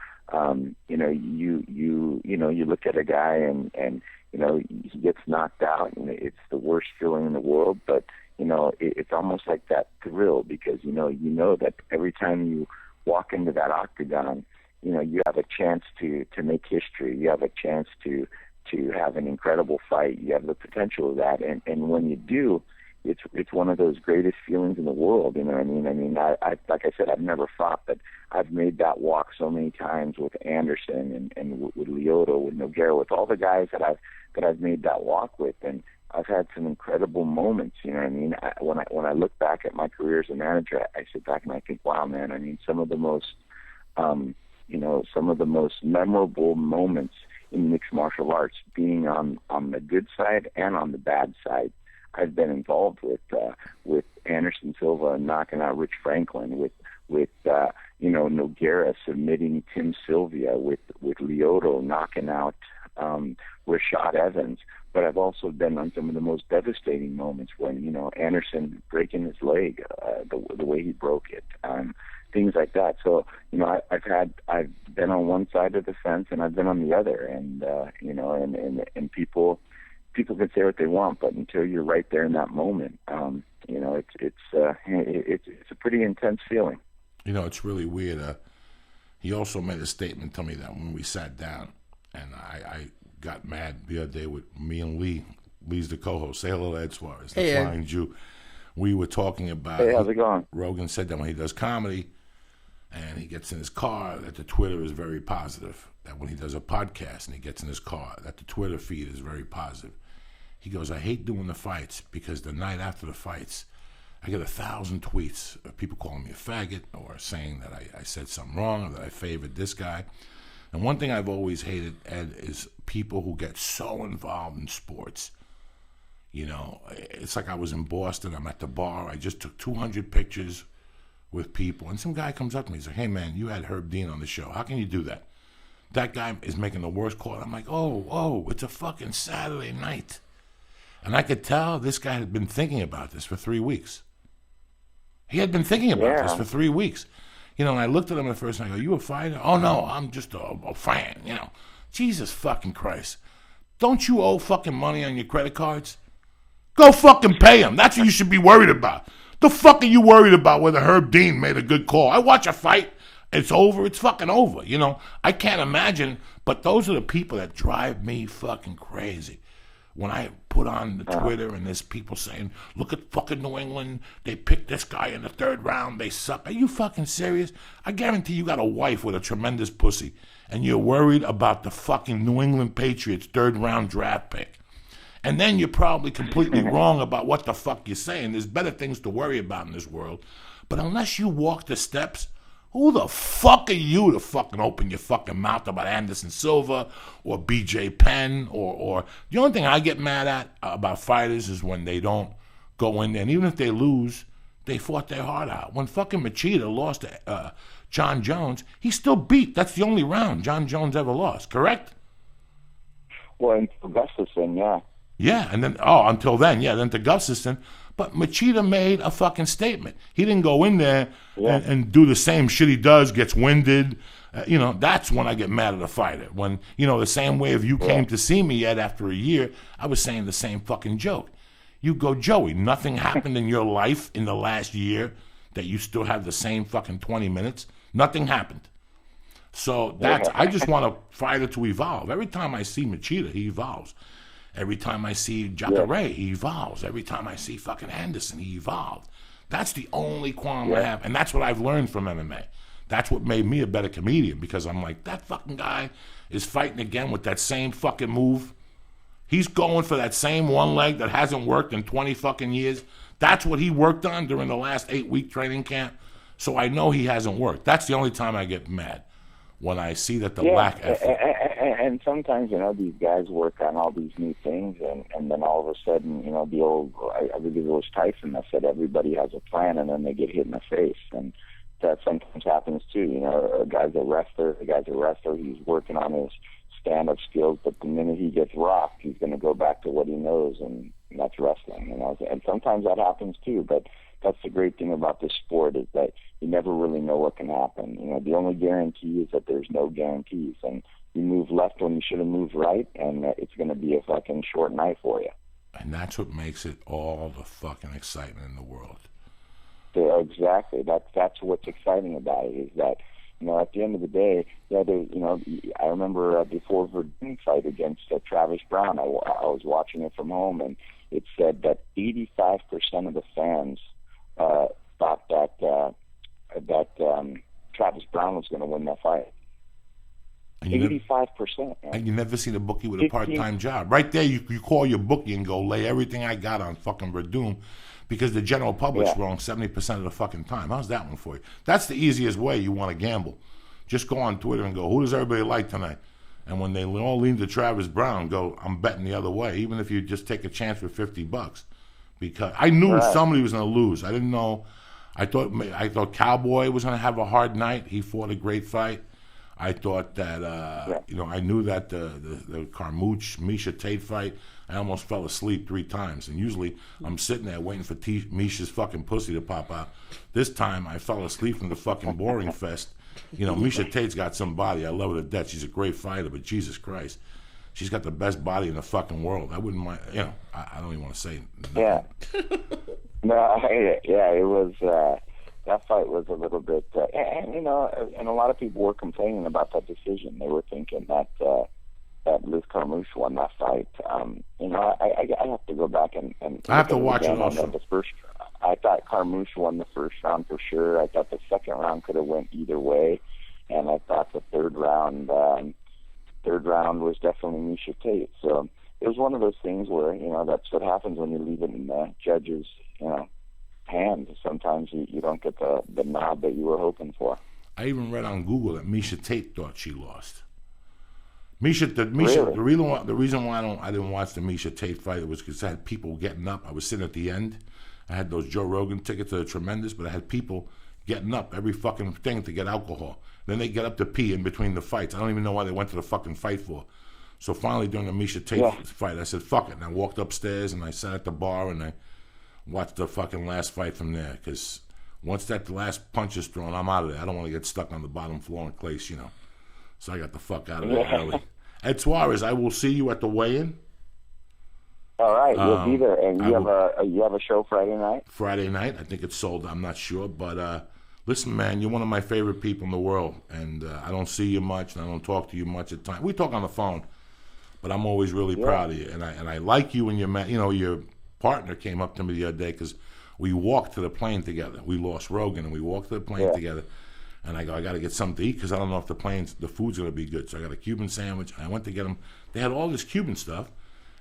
You know, you look at a guy and you know, he gets knocked out and it's the worst feeling in the world, but you know, it's almost like that thrill, because you know that every time you walk into that octagon, you know, you have a chance to make history. You have a chance to have an incredible fight. You have the potential of that, and when you do, it's one of those greatest feelings in the world. You know what I mean? I mean, I like I said, I've never fought, but I've made that walk so many times with Anderson and with Lyoto, with Nogueira, with all the guys that I've made that walk with, and I've had some incredible moments. You know what I mean? When I look back at my career as a manager, I sit back and I think, wow, man. I mean, some of the most memorable moments in mixed martial arts, being on the good side and on the bad side, I've been involved with Anderson Silva knocking out Rich Franklin, with you know, Nogueira submitting Tim Sylvia, with Lyoto knocking out Rashad Evans. But I've also been on some of the most devastating moments when, you know, Anderson breaking his leg, the way he broke it, things like that. So, you know, I've been on one side of the fence and I've been on the other, and you know, and people can say what they want, but until you're right there in that moment, you know, it's a pretty intense feeling. You know, it's really weird. He also made a statement to me that when we sat down, and I got mad the other day with me and Lee. Lee's the co-host. Say hello to Ed Suarez, the Flying Jew. We were talking about. Hey, how's it going? Rogan said that when he does comedy, and he gets in his car, that the Twitter is very positive. That when he does a podcast and he gets in his car, that the Twitter feed is very positive. He goes, I hate doing the fights because the night after the fights, I get 1,000 tweets of people calling me a faggot or saying that I said something wrong or that I favored this guy. And one thing I've always hated, Ed, is people who get so involved in sports. You know, it's like I was in Boston. I'm at the bar. I just took 200 pictures with people. And some guy comes up to me. He's like, hey, man, you had Herb Dean on the show. How can you do that? That guy is making the worst call. I'm like, oh, it's a fucking Saturday night. And I could tell this guy had been thinking about this for 3 weeks. He had been thinking about this for 3 weeks. You know, and I looked at him at first and I go, you a fighter? Oh, no, I'm just a fan, you know. Jesus fucking Christ. Don't you owe fucking money on your credit cards? Go fucking pay them. That's what you should be worried about. The fuck are you worried about whether Herb Dean made a good call? I watch a fight. It's over. It's fucking over. You know, I can't imagine, but those are the people that drive me fucking crazy. When I put on the Twitter and there's people saying, look at fucking New England, they picked this guy in the 3rd round, they suck. Are you fucking serious? I guarantee you got a wife with a tremendous pussy and you're worried about the fucking New England Patriots 3rd round draft pick. And then you're probably completely wrong about what the fuck you're saying. There's better things to worry about in this world. But unless you walk the steps, who the fuck are you to fucking open your fucking mouth about Anderson Silva or BJ Penn or the only thing I get mad at about fighters is when they don't go in there. And even if they lose, they fought their heart out. When fucking Machida lost to John Jones, he still beat. That's the only round John Jones ever lost, correct? Well, until Gustafsson, yeah. Yeah, and then, until then, then to Gustafsson. But Machida made a fucking statement. He didn't go in there and do the same shit he does, gets winded. You know, that's when I get mad at a fighter. When, you know, the same way if you came to see me yet after a year, I was saying the same fucking joke. You go, Joey, nothing happened in your life in the last year that you still have the same fucking 20 minutes. Nothing happened. So that's, I just want a fighter to evolve. Every time I see Machida, he evolves. Every time I see Jacare, he evolves. Every time I see fucking Anderson, he evolved. That's the only qualm I have, and that's what I've learned from MMA. That's what made me a better comedian, because I'm like, that fucking guy is fighting again with that same fucking move. He's going for that same one leg that hasn't worked in 20 fucking years. That's what he worked on during the last 8-week training camp. So I know he hasn't worked. That's the only time I get mad, when I see that the lack effort. And sometimes, these guys work on all these new things, and then all of a sudden, the old, I believe it was Tyson that said everybody has a plan, and then they get hit in the face. And that sometimes happens too. A guy's a wrestler, he's working on his stand-up skills, but the minute he gets rocked, he's going to go back to what he knows, and that's wrestling. And sometimes that happens too, but that's the great thing about this sport, is that you never really know what can happen. The only guarantee is that there's no guarantees, and you move left when you should have moved right, and it's going to be a fucking short night for you. And that's what makes it all the fucking excitement in the world. Yeah, exactly. That's what's exciting about it, is that, at the end of the day, I remember before Verdun fight against Travis Brown, I was watching it from home, and it said that 85% of the fans thought that Travis Brown was going to win that fight. 85%. And you never seen a bookie with a part-time job. Right there, you call your bookie and go, lay everything I got on fucking Verdun, because the general public's wrong 70% of the fucking time. How's that one for you? That's the easiest way you want to gamble. Just go on Twitter and go, who does everybody like tonight? And when they all lean to Travis Brown, go, I'm betting the other way, even if you just take a chance for $50. Because I knew somebody was going to lose. I didn't know. I thought Cowboy was going to have a hard night. He fought a great fight. I thought that, I knew that the Carmouche, Misha Tate fight, I almost fell asleep 3 times. And usually I'm sitting there waiting for Misha's fucking pussy to pop out. This time I fell asleep from the fucking boring fest. Misha Tate's got some body. I love her to death. She's a great fighter, but Jesus Christ, she's got the best body in the fucking world. I wouldn't mind, I don't even want to say nothing. Yeah. It was, that fight was a little bit, and a lot of people were complaining about that decision. They were thinking that Liz Carmouche won that fight. I have to go back and I have to watch it also. I thought Carmouche won the first round for sure. I thought the second round could have went either way, and I thought the third round was definitely Misha Tate. So it was one of those things where that's what happens when you leave it in the judges' hands. Sometimes you don't get the nod that you were hoping for. I even read on Google that Misha Tate thought she lost. Really? The reason why I didn't watch the Misha Tate fight was because I had people getting up. I was sitting at the end. I had those Joe Rogan tickets that are tremendous, but I had people getting up every fucking thing to get alcohol. Then they get up to pee in between the fights. I don't even know why they went to the fucking fight for. So finally during the Misha Tate fight, I said, fuck it. And I walked upstairs and I sat at the bar and I watched the fucking last fight from there. Because once that last punch is thrown, I'm out of there. I don't want to get stuck on the bottom floor in place, So I got the fuck out of there early. Ed Suarez, I will see you at the weigh-in. All right, you'll be there, and you have a show Friday night. Friday night, I think it's sold. I'm not sure, but listen, man, you're one of my favorite people in the world, and I don't see you much, and I don't talk to you much at times. We talk on the phone, but I'm always really proud of you, and I like you and your partner came up to me the other day because we walked to the plane together. We lost Rogan, and we walked to the plane together. And I go, I got to get something to eat because I don't know if the food's going to be good. So I got a Cuban sandwich. And I went to get them. They had all this Cuban stuff.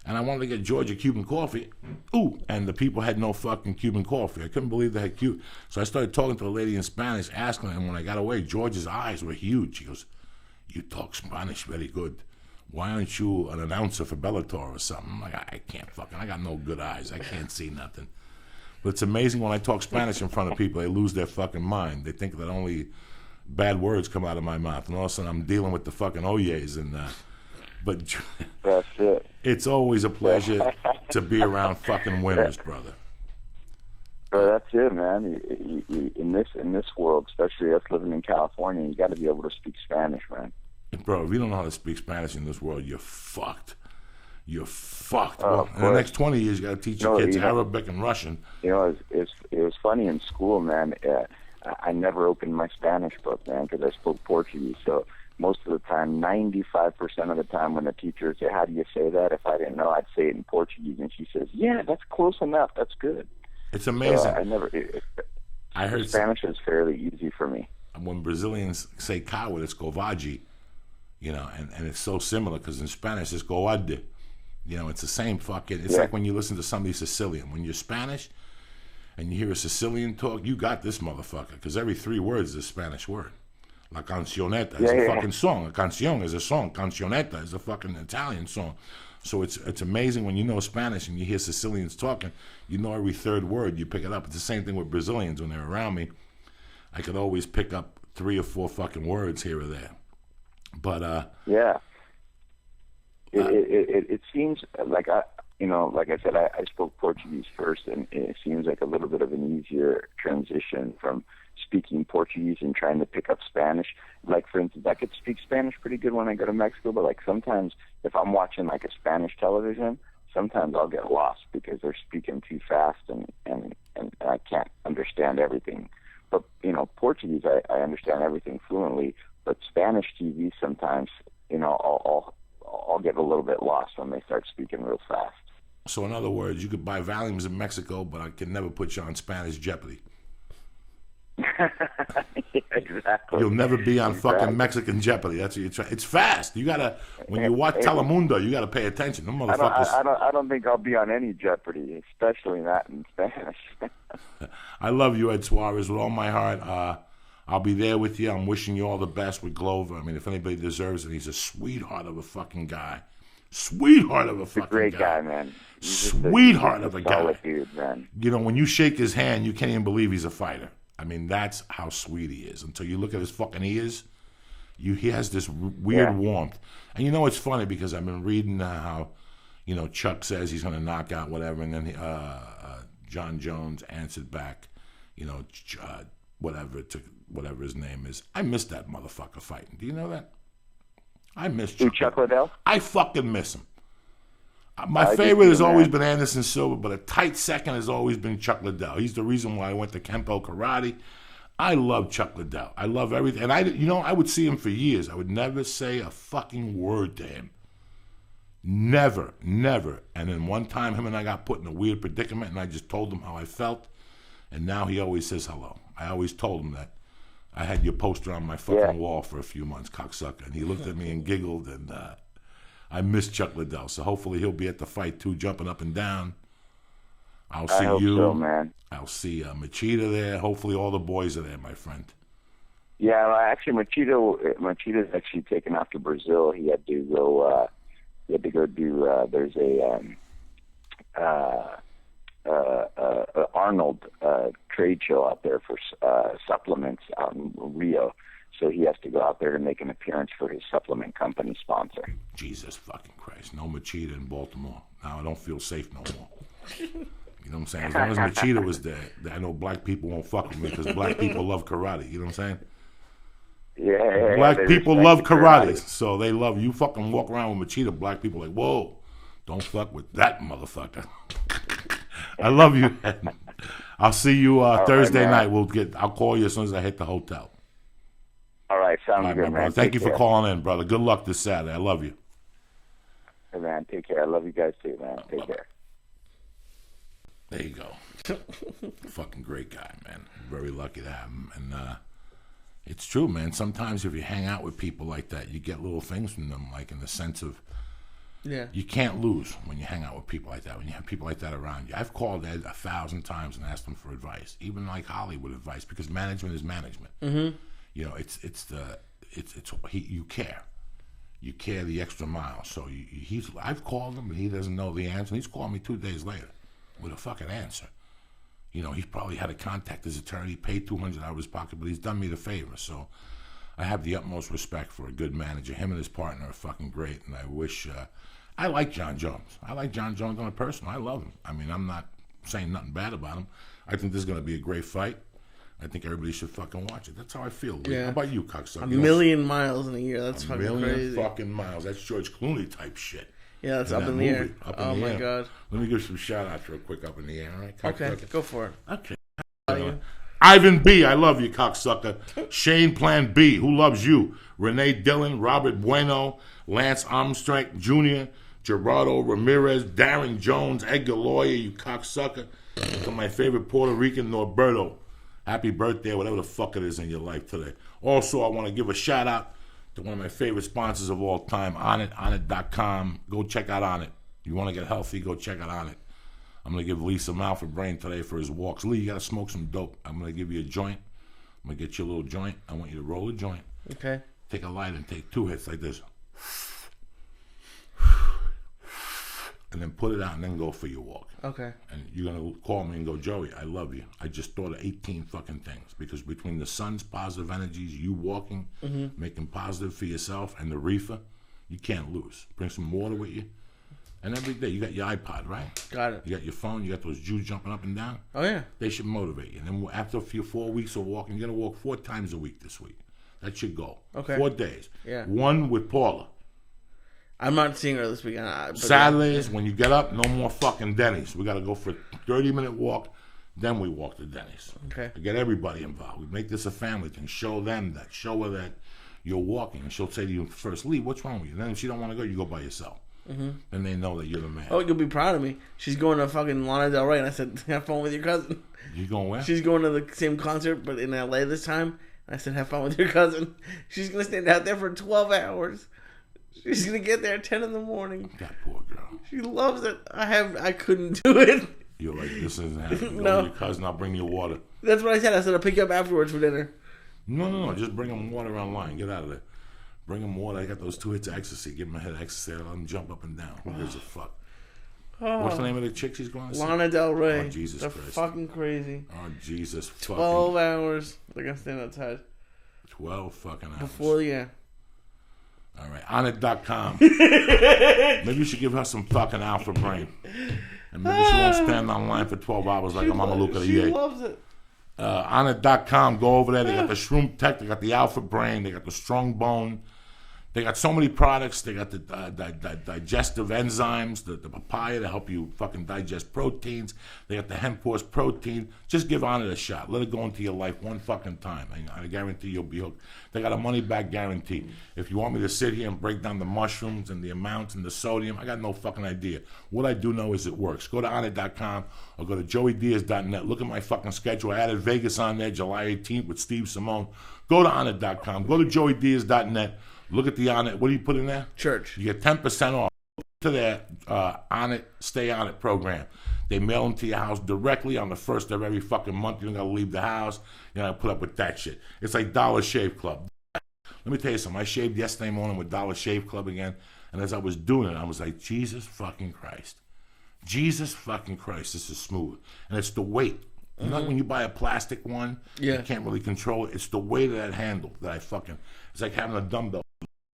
And I wanted to get George a Cuban coffee. Ooh, and the people had no fucking Cuban coffee. I couldn't believe they had Cuban. So I started talking to the lady in Spanish, asking her. And when I got away, George's eyes were huge. She goes, you talk Spanish very good. Why aren't you an announcer for Bellator or something? I'm like, I can't I got no good eyes. I can't see nothing. But it's amazing when I talk Spanish in front of people, they lose their fucking mind. They think that only bad words come out of my mouth, and all of a sudden I'm dealing with the fucking oyes and but that's it. It's always a pleasure to be around fucking winners, brother. Well, that's it, man. In this world, especially us living in California, you got to be able to speak Spanish, man. Bro, if you don't know how to speak Spanish in this world, you're fucked. you're fucked. Oh, Well, in the next 20 years, you got to teach your kids Arabic and Russian. You know, it was funny in school, man. I never opened my Spanish book, man, because I spoke Portuguese. So most of the time, 95% of the time, when the teacher would say, "How do you say that?" If I didn't know, I'd say it in Portuguese, and she says, "Yeah, that's close enough. That's good." It's amazing. I heard Spanish is fairly easy for me. When Brazilians say coward, it's covarde, you know, and it's so similar because in Spanish it's covarde. You know, it's the same fucking. It's like when you listen to somebody Sicilian. When you're Spanish and you hear a Sicilian talk, you got this motherfucker because every 3 words is a Spanish word. La cancioneta is a fucking song. A canción is a song. Cancioneta is a fucking Italian song. So it's amazing when you know Spanish and you hear Sicilians talking, you know every 3rd word, you pick it up. It's the same thing with Brazilians when they're around me. I could always pick up 3 or 4 fucking words here or there. But it seems like like I said, I spoke Portuguese first, and it seems like a little bit of an easier transition from speaking Portuguese and trying to pick up Spanish. Like, for instance, I could speak Spanish pretty good when I go to Mexico, but like sometimes if I'm watching like a Spanish television, sometimes I'll get lost because they're speaking too fast and I can't understand everything. But, you know, Portuguese, I understand everything fluently, but Spanish TV sometimes, you know, I'll get a little bit lost when they start speaking real fast. So in other words, you could buy volumes in Mexico, but I can never put you on Spanish Jeopardy. Exactly. You'll never be on fucking Mexican Jeopardy. That's what you're trying. It's fast. You gotta, when you watch Telemundo, you gotta pay attention. Them motherfuckers. I don't think I'll be on any Jeopardy, especially not in Spanish. I love you, Ed Suarez, with all my heart. I'll be there with you. I'm wishing you all the best with Glover. I mean, if anybody deserves it, he's a sweetheart of a fucking guy. Sweetheart of a fucking guy. Great guy, man. Sweetheart of a guy. Solid dude, man. You know, when you shake his hand, you can't even believe he's a fighter. I mean, that's how sweet he is. Until you look at his fucking ears, he has this weird warmth. And you know, it's funny because I've been reading how, you know, Chuck says he's going to knock out whatever, and then John Jones answered back, you know, whatever his name is. I miss that motherfucker fighting. Do you know that? I miss Chuck Liddell. I fucking miss him. My favorite has always been Anderson Silva, but a tight second has always been Chuck Liddell. He's the reason why I went to Kempo Karate. I love Chuck Liddell. I love everything. And I would see him for years. I would never say a fucking word to him. Never, never. And then one time him and I got put in a weird predicament, and I just told him how I felt. And now he always says hello. I always told him that. I had your poster on my fucking wall for a few months, cocksucker. And he looked at me and giggled, and I miss Chuck Liddell. So hopefully he'll be at the fight too, jumping up and down. I'll see you. So, man. I'll see Machida there. Hopefully all the boys are there, my friend. Yeah, well, actually, Machida's actually taken off to Brazil. He had to go. Do. There's a Arnold trade show out there for supplements out in Rio. So he has to go out there to make an appearance for his supplement company sponsor. Jesus fucking Christ. No Machida in Baltimore. Now I don't feel safe no more. You know what I'm saying? As long as Machida was there, I know black people won't fuck with me because black people love karate. You know what I'm saying? Yeah. Black people love karate. So they love you. Fucking walk around with Machida. Black people are like, whoa, don't fuck with that motherfucker. I love you. I'll see you Thursday night. I'll call you as soon as I hit the hotel. All right, sounds good, man. Thank you for calling in, brother. Good luck this Saturday. I love you. Hey, man, take care. I love you guys too, man. Take care. There you go. Fucking great guy, man. Very lucky to have him. And it's true, man. Sometimes if you hang out with people like that, you get little things from them, like in the sense of you can't lose when you hang out with people like that, when you have people like that around you. I've called Ed 1,000 times and asked him for advice, even like Hollywood advice, because management is management. Mm-hmm. You know, you care. You care the extra mile. So I've called him, and he doesn't know the answer. And he's called me 2 days later with a fucking answer. You know, he probably had to contact his attorney, paid $200 out of his pocket, but he's done me the favor. So I have the utmost respect for a good manager. Him and his partner are fucking great, and I wish. I like John Jones. I like John Jones on a personal. I love him. I mean, I'm not saying nothing bad about him. I think this is going to be a great fight. I think everybody should fucking watch it. That's how I feel. Yeah. How about you, cocksucker? A million miles in a year. That's fucking crazy. A million fucking miles. That's George Clooney type shit. Yeah, that's Up in the Air. Oh my God. Let me give some shout outs real quick. Up in the Air, all right? Okay, go for it. Okay. Ivan B, I love you, cocksucker. Shane Plan B, who loves you? Renee Dillon, Robert Bueno, Lance Armstrong Jr., Gerardo Ramirez, Darren Jones, Edgar Lawyer, you cocksucker. To my favorite Puerto Rican, Norberto. Happy birthday, whatever the fuck it is in your life today. Also, I want to give a shout out to one of my favorite sponsors of all time, Onnit, Onnit.com. Go check out Onnit. You want to get healthy, go check out Onnit. I'm going to give Lee some Alpha Brain today for his walks. Lee, you got to smoke some dope. I'm going to give you a joint. I'm going to get you a little joint. I want you to roll a joint. Okay. Take a light and take 2 hits like this. And then put it out and then go for your walk. Okay. And you're going to call me and go, Joey, I love you. I just thought of 18 fucking things. Because between the sun's positive energies, you walking, making positive for yourself, and the reefer, you can't lose. Bring some water with you. And every day, you got your iPod, right? Got it. You got your phone, you got those Jews jumping up and down. Oh, yeah. They should motivate you. And then after a few 4 weeks of walking, you're going to walk 4 times a week this week. That should go. Okay. 4 days. Yeah. 1 with Paula. I'm not seeing her this weekend. Saturdays, when you get up, no more fucking Denny's. We got to go for a 30-minute walk, then we walk to Denny's. Okay. To get everybody involved. We make this a family thing. Show them that. Show her that you're walking. And she'll say to you first, Lee, what's wrong with you? And then if she don't want to go, you go by yourself. Then they know that you're the man. Oh, you'll be proud of me. She's going to fucking Lana Del Rey, and I said, have fun with your cousin. You going where? She's going to the same concert, but in L.A. this time. I said, have fun with your cousin. She's going to stand out there for 12 hours. She's going to get there at 10 in the morning. That poor girl. She loves it. I couldn't do it. You're like, this isn't happening. Go No. with your cousin, I'll bring you water. That's what I said. I said, I'll pick you up afterwards for dinner. No. Just bring them water online. Get out of there. Bring them water. I got those 2 hits of ecstasy. Give them a hit of ecstasy. Let them jump up and down. Who gives a fuck? Oh. What's the name of the chick she's going to see? Lana Del Rey. Oh, Jesus They're Christ. fucking crazy. Oh, Jesus fucking. 12 hours. They're going to stand outside. 12 fucking hours. Before, yeah. All right. Onnit.com. Maybe you should give her some fucking Alpha Brain. And maybe she won't stand online for 12 hours like a Mama Luca the She Yay. loves it. Onnit.com. Go over there. They got the Shroom Tech. They got the Alpha Brain. They got the Strong Bone. They got so many products. They got the digestive enzymes, the papaya to help you fucking digest proteins. They got the hemp horse protein. Just give Onnit a shot. Let it go into your life one fucking time. I guarantee you'll be hooked. They got a money-back guarantee. If you want me to sit here and break down the mushrooms and the amounts and the sodium, I got no fucking idea. What I do know is it works. Go to Onnit.com or go to joeydiaz.net. Look at my fucking schedule. I added Vegas on there July 18th with Steve Simone. Go to Onnit.com. Go to joeydiaz.net. Look at the Onnit. What do you put in there? Church. You get 10% off. To their Onnit, Stay On It program. They mail them to your house directly on the first of every fucking month. You don't got to leave the house. You don't got to put up with that shit. It's like Dollar Shave Club. Let me tell you something. I shaved yesterday morning with Dollar Shave Club again. And as I was doing it, I was like, Jesus fucking Christ. Jesus fucking Christ. This is smooth. And it's the weight. You know, when you buy a plastic one, you can't really control it. It's the weight of that handle that I fucking... It's like having a dumbbell.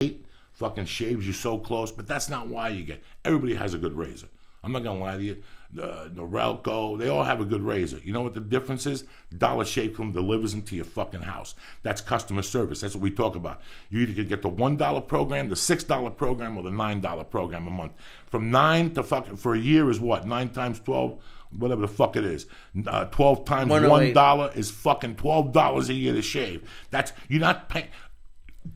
Weight fucking shaves you so close, but that's not why you get... Everybody has a good razor. I'm not going to lie to you. Norelco, they all have a good razor. You know what the difference is? Dollar Shave Club delivers them to your fucking house. That's customer service. That's what we talk about. You either can get the $1 program, the $6 program, or the $9 program a month. From 9 to fucking... For a year is what? 9 times 12... Whatever the fuck it is. 12 times $1 is fucking $12 a year to shave. That's... You're not paying...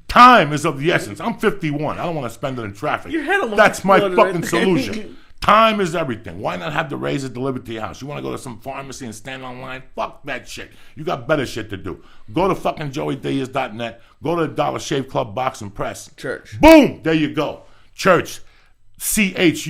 Time is of the essence. I'm 51. I don't want to spend it in traffic. That's my fucking solution. Time is everything. Why not have the razor delivered to your house? You want to go to some pharmacy and stand online? Fuck that shit. You got better shit to do. Go to fucking joeydiaz.net. Go to the Dollar Shave Club box and press. Church. Boom! There you go. Church. CHURCH.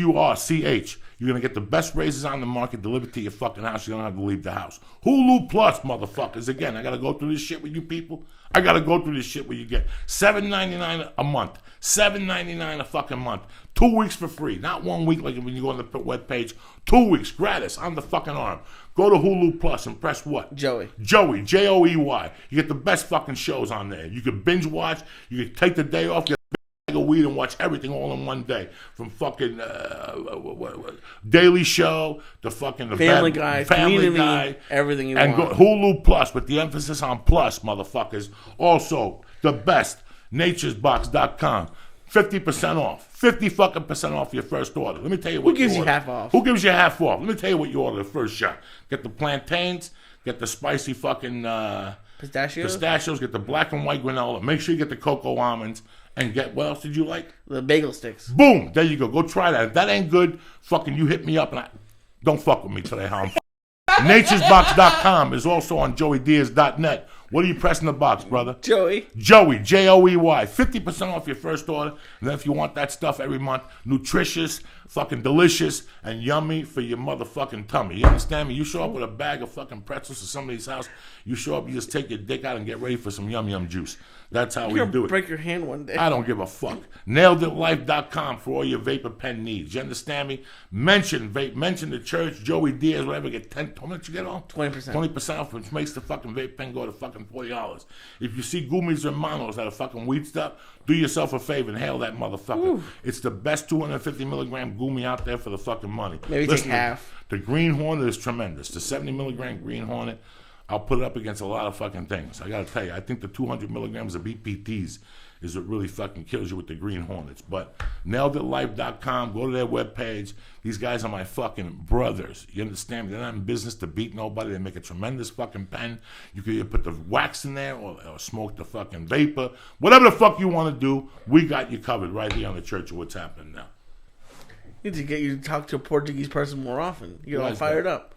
You're going to get the best razors on the market delivered to your fucking house. You don't have to leave the house. Hulu Plus, motherfuckers. Again, I got to go through this shit with you people. I got to go through this shit where you get $7.99 a month. $7.99 a fucking month. 2 weeks for free. Not 1 week like when you go on the webpage. 2 weeks gratis on the fucking arm. Go to Hulu Plus and press what? Joey. Joey. Joey. You get the best fucking shows on there. You can binge watch. You can take the day off. Get a weed and watch everything all in one day. From fucking Daily Show to fucking Family Guy, everything you want. And go Hulu Plus with the emphasis on plus, motherfuckers. Also, the best, naturesbox.com. 50% off. 50 fucking % off your first order. Let me tell you what Who gives you you order. half off? Who gives you half off? Let me tell you what you order the first shot. Get the plantains, get the spicy fucking pistachios, get the black and white granola. Make sure you get the cocoa almonds. And get, what else did you like? The bagel sticks. Boom! There you go. Go try that. If that ain't good, fucking you hit me up and don't fuck with me today, how I'm naturesbox.com is also on joeydiaz.net. What are you pressing the box, brother? Joey, Joey, 50% off your first order. And then if you want that stuff every month, nutritious, fucking delicious, and yummy for your motherfucking tummy. You understand me? You show up with a bag of fucking pretzels to somebody's house. You show up, you just take your dick out and get ready for some yum juice. That's how we do it. Break your hand one day. I don't give a fuck. NailedItLife.com for all your vapor pen needs. You understand me? Mention the church, Joey Diaz, whatever. Get 10. How much you get on? 20%. 20% off, which makes the fucking vape pen go to fucking $40. If you see Gumis Hermanos that are fucking weed stuff, do yourself a favor and hail that motherfucker. Ooh. It's the best 250 milligram Gumi out there for the fucking money. Maybe take half. The Green Hornet is tremendous. The 70 milligram Green Hornet, I'll put it up against a lot of fucking things. I gotta tell you, I think the 200 milligrams of BPTs is what really fucking kills you with the Green Hornets. But NailedItLife.com, go to their webpage. These guys are my fucking brothers. You understand me? They're not in business to beat nobody. They make a tremendous fucking pen. You can either put the wax in there or smoke the fucking vapor. Whatever the fuck you want to do, we got you covered right here on the Church of What's Happening Now. Need to get you to talk to a Portuguese person more often. You get all fired up.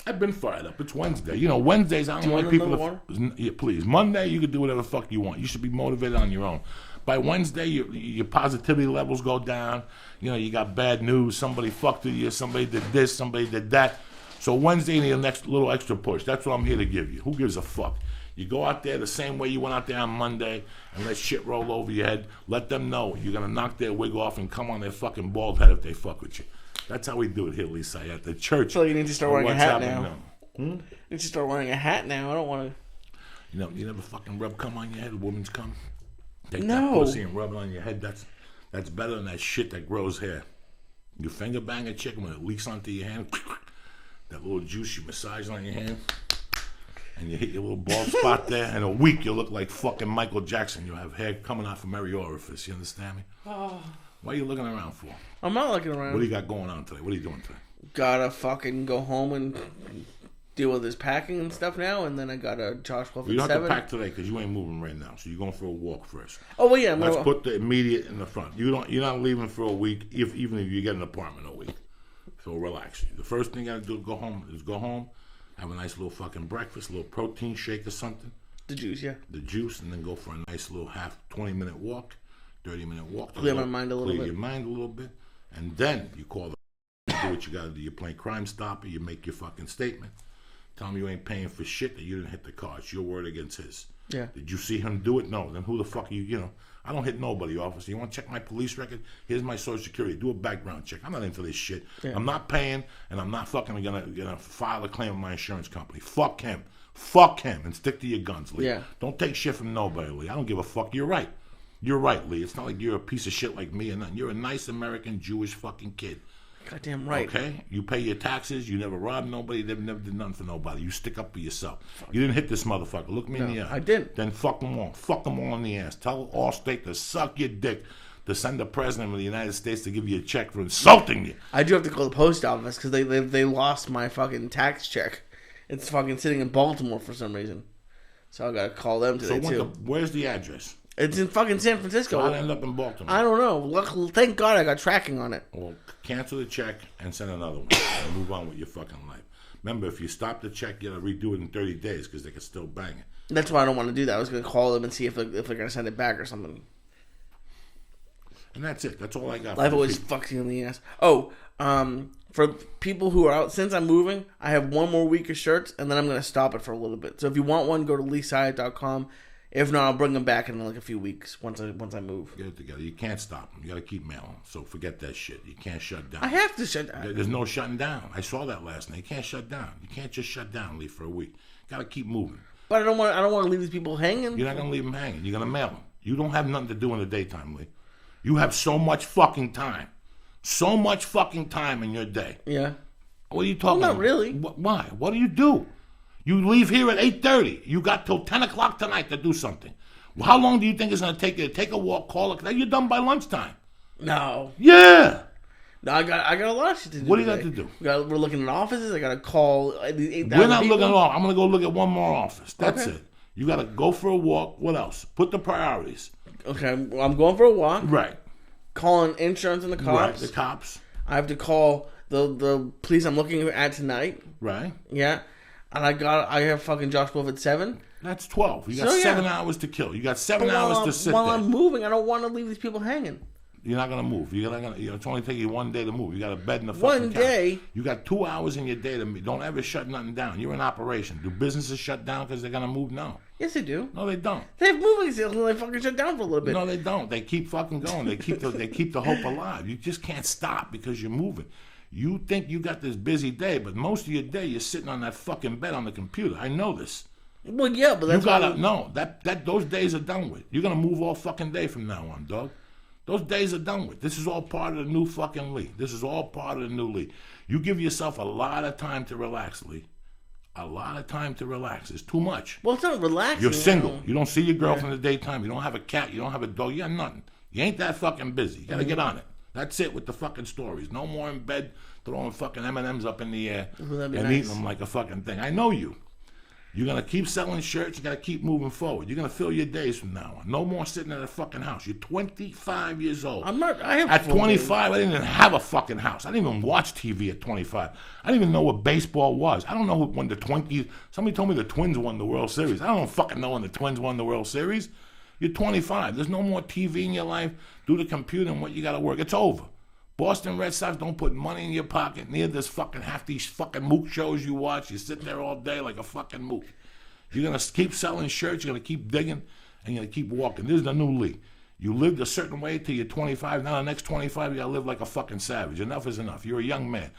I've been fired up. It's Wednesday. You know, Wednesdays, I don't like people to... Yeah, please. Monday, you can do whatever the fuck you want. You should be motivated on your own. By Wednesday, your positivity levels go down. You know, you got bad news. Somebody fucked with you. Somebody did this. Somebody did that. So Wednesday, you need a next little extra push. That's what I'm here to give you. Who gives a fuck? You go out there the same way you went out there on Monday and let shit roll over your head. Let them know you're going to knock their wig off and come on their fucking bald head if they fuck with you. That's how we do it here, Lee Syatt. The church. So you need to start wearing a hat now. You need to start wearing a hat now. I don't want to. You know, you never fucking rub cum on your head, a woman's cum? Take that pussy and rub it on your head. That's better than that shit that grows hair. You finger bang a chick when it leaks onto your hand. That little juice you massage on your hand. And you hit your little bald spot there. In a week, you'll look like fucking Michael Jackson. You'll have hair coming out from every orifice. You understand me? Oh. What are you looking around for? I'm not looking around. What do you got going on today? What are you doing today? Gotta fucking go home and deal with this packing and stuff now, and then I gotta Josh Wolf at 7. You don't have to pack today because you ain't moving right now, so you're going for a walk first. Oh well, yeah. Let's put the immediate in the front. You're not leaving for a week, even if you get an apartment a week. So relax. The first thing you gotta do is go home, have a nice little fucking breakfast, a little protein shake or something. The juice, yeah. The juice, and then go for a nice little 20-minute walk. 30-minute walk. Clear my mind a little bit. Clear your mind a little bit. And then you call do what you got to do. You play Crime Stopper. You make your fucking statement. Tell him you ain't paying for shit that you didn't hit the car. It's your word against his. Yeah. Did you see him do it? No. Then who the fuck are you? You know, I don't hit nobody, officer. You want to check my police record? Here's my social security. Do a background check. I'm not into this shit. Yeah. I'm not paying, and I'm not fucking gonna file a claim with my insurance company. Fuck him. Fuck him. And stick to your guns, Lee. Yeah. Don't take shit from nobody, Lee. I don't give a fuck. You're right. You're right, Lee. It's not like you're a piece of shit like me or nothing. You're a nice American Jewish fucking kid. Goddamn right. Okay? You pay your taxes. You never robbed nobody. You never did nothing for nobody. You stick up for yourself. You didn't hit this motherfucker. Look me in the eye. I didn't. Then fuck them all. Fuck them all in the ass. Tell Allstate to suck your dick to send the president of the United States to give you a check for insulting you. I do have to call the post office because they lost my fucking tax check. It's fucking sitting in Baltimore for some reason. So I gotta call them today too. Where's the address? It's in fucking San Francisco. So I end up in Baltimore. I don't know. Luckily, thank God I got tracking on it. Well, cancel the check and send another one and move on with your fucking life. Remember, if you stop the check, you got to redo it in 30 days because they can still bang it. That's why I don't want to do that. I was going to call them and see if they're going to send it back or something. And that's it. That's all I got. Life always fucks you in the ass. Oh, for people who are out, since I'm moving, I have one more week of shirts, and then I'm going to stop it for a little bit. So if you want one, go to LeeSyatt.com. If not, I'll bring them back in like a few weeks once I move. Get it together. You can't stop them. You got to keep mailing. So forget that shit. You can't shut down. I have to shut down. There's no shutting down. I saw that last night. You can't shut down. You can't just shut down, Lee, for a week. You got to keep moving. But I don't want to leave these people hanging. You're not going to leave them hanging. You're going to mail them. You don't have nothing to do in the daytime, Lee. You have so much fucking time. So much fucking time in your day. Yeah. What are you talking about? Not really. Why? What do you do? You leave here at 8:30. You got till 10 o'clock tonight to do something. Well, how long do you think it's going to take you to take a walk, call it? You're done by lunchtime. No. Yeah. No, I got a lot of shit to do. What do you got to do? We're looking at offices. I got to call. We're not looking at all. I'm going to go look at one more office. That's it. You got to go for a walk. What else? Put the priorities. Okay, well, I'm going for a walk. Right. Calling insurance and the cops. Right, the cops. I have to call the police I'm looking at tonight. Right. Yeah. And I have fucking Josh Wolf at 7. That's 12. You got 7 hours to kill. You got 7 hours to sit while there. I'm moving, I don't want to leave these people hanging. You're not going to move. It's only take you 1 day to move. You got a bed in the fucking couch. 1 day? You got 2 hours in your day to move. Don't ever shut nothing down. You're in operation. Do businesses shut down because they're going to move? No. Yes, they do. No, they don't. They have moving sales and they fucking shut down for a little bit. No, they don't. They keep fucking going. They keep the hope alive. You just can't stop because you're moving. You think you got this busy day, but most of your day you're sitting on that fucking bed on the computer. I know this. Well, yeah, but that's that those days are done with. You're gonna move all fucking day from now on, dog. Those days are done with. This is all part of the new fucking Lee. This is all part of the new Lee. You give yourself a lot of time to relax, Lee. A lot of time to relax. It's too much. Well, it's not relaxing. You're single. You don't see your girlfriend in the daytime. You don't have a cat. You don't have a dog. You got nothing. You ain't that fucking busy. You gotta get on it. That's it with the fucking stories. No more in bed throwing fucking M&Ms up in the air and eating them like a fucking thing. I know you. You're going to keep selling shirts. You got to keep moving forward. You're going to fill your days from now on. No more sitting at a fucking house. You're 25 years old. At 25, I didn't even have a fucking house. I didn't even watch TV at 25. I didn't even know what baseball was. I don't know when the Twinkies... Somebody told me the Twins won the World Series. I don't fucking know when the Twins won the World Series. You're 25. There's no more TV in your life. Do the computer and what you got to work. It's over. Boston Red Sox don't put money in your pocket. Neither does fucking half these fucking mook shows you watch. You sit there all day like a fucking mook. You're going to keep selling shirts. You're going to keep digging. And you're going to keep walking. This is the new Lee. You lived a certain way till you're 25. Now the next 25, you got to live like a fucking savage. Enough is enough. You're a young man.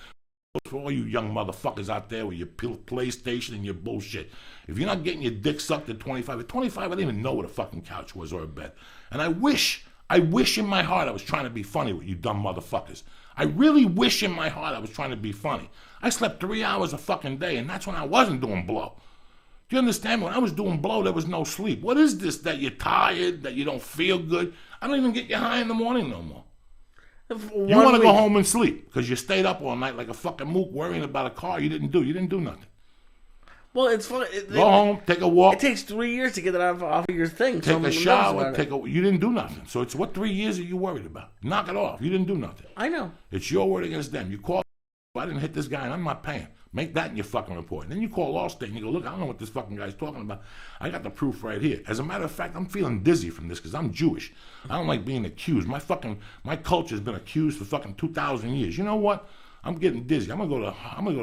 For all you young motherfuckers out there with your PlayStation and your bullshit. If you're not getting your dick sucked at 25, I didn't even know what a fucking couch was or a bed. And I wish in my heart I was trying to be funny with you dumb motherfuckers. I really wish in my heart I was trying to be funny. I slept 3 hours a fucking day, and that's when I wasn't doing blow. Do you understand? When I was doing blow, there was no sleep. What is this that you're tired, that you don't feel good? I don't even get you high in the morning no more. You want to go home and sleep because you stayed up all night like a fucking mook worrying about a car you didn't do. You didn't do nothing. Well, it's fun. Go home, take a walk. It takes 3 years to get it off of your thing. Take a shower. You didn't do nothing. So it's what 3 years are you worried about? Knock it off. You didn't do nothing. I know. It's your word against them. You call. I didn't hit this guy, and I'm not paying. Make that in your fucking report. And then you call Allstate and you go, look, I don't know what this fucking guy's talking about. I got the proof right here. As a matter of fact, I'm feeling dizzy from this because I'm Jewish. I don't like being accused. My culture's been accused for fucking 2,000 years. You know what? I'm getting dizzy. I'm gonna go to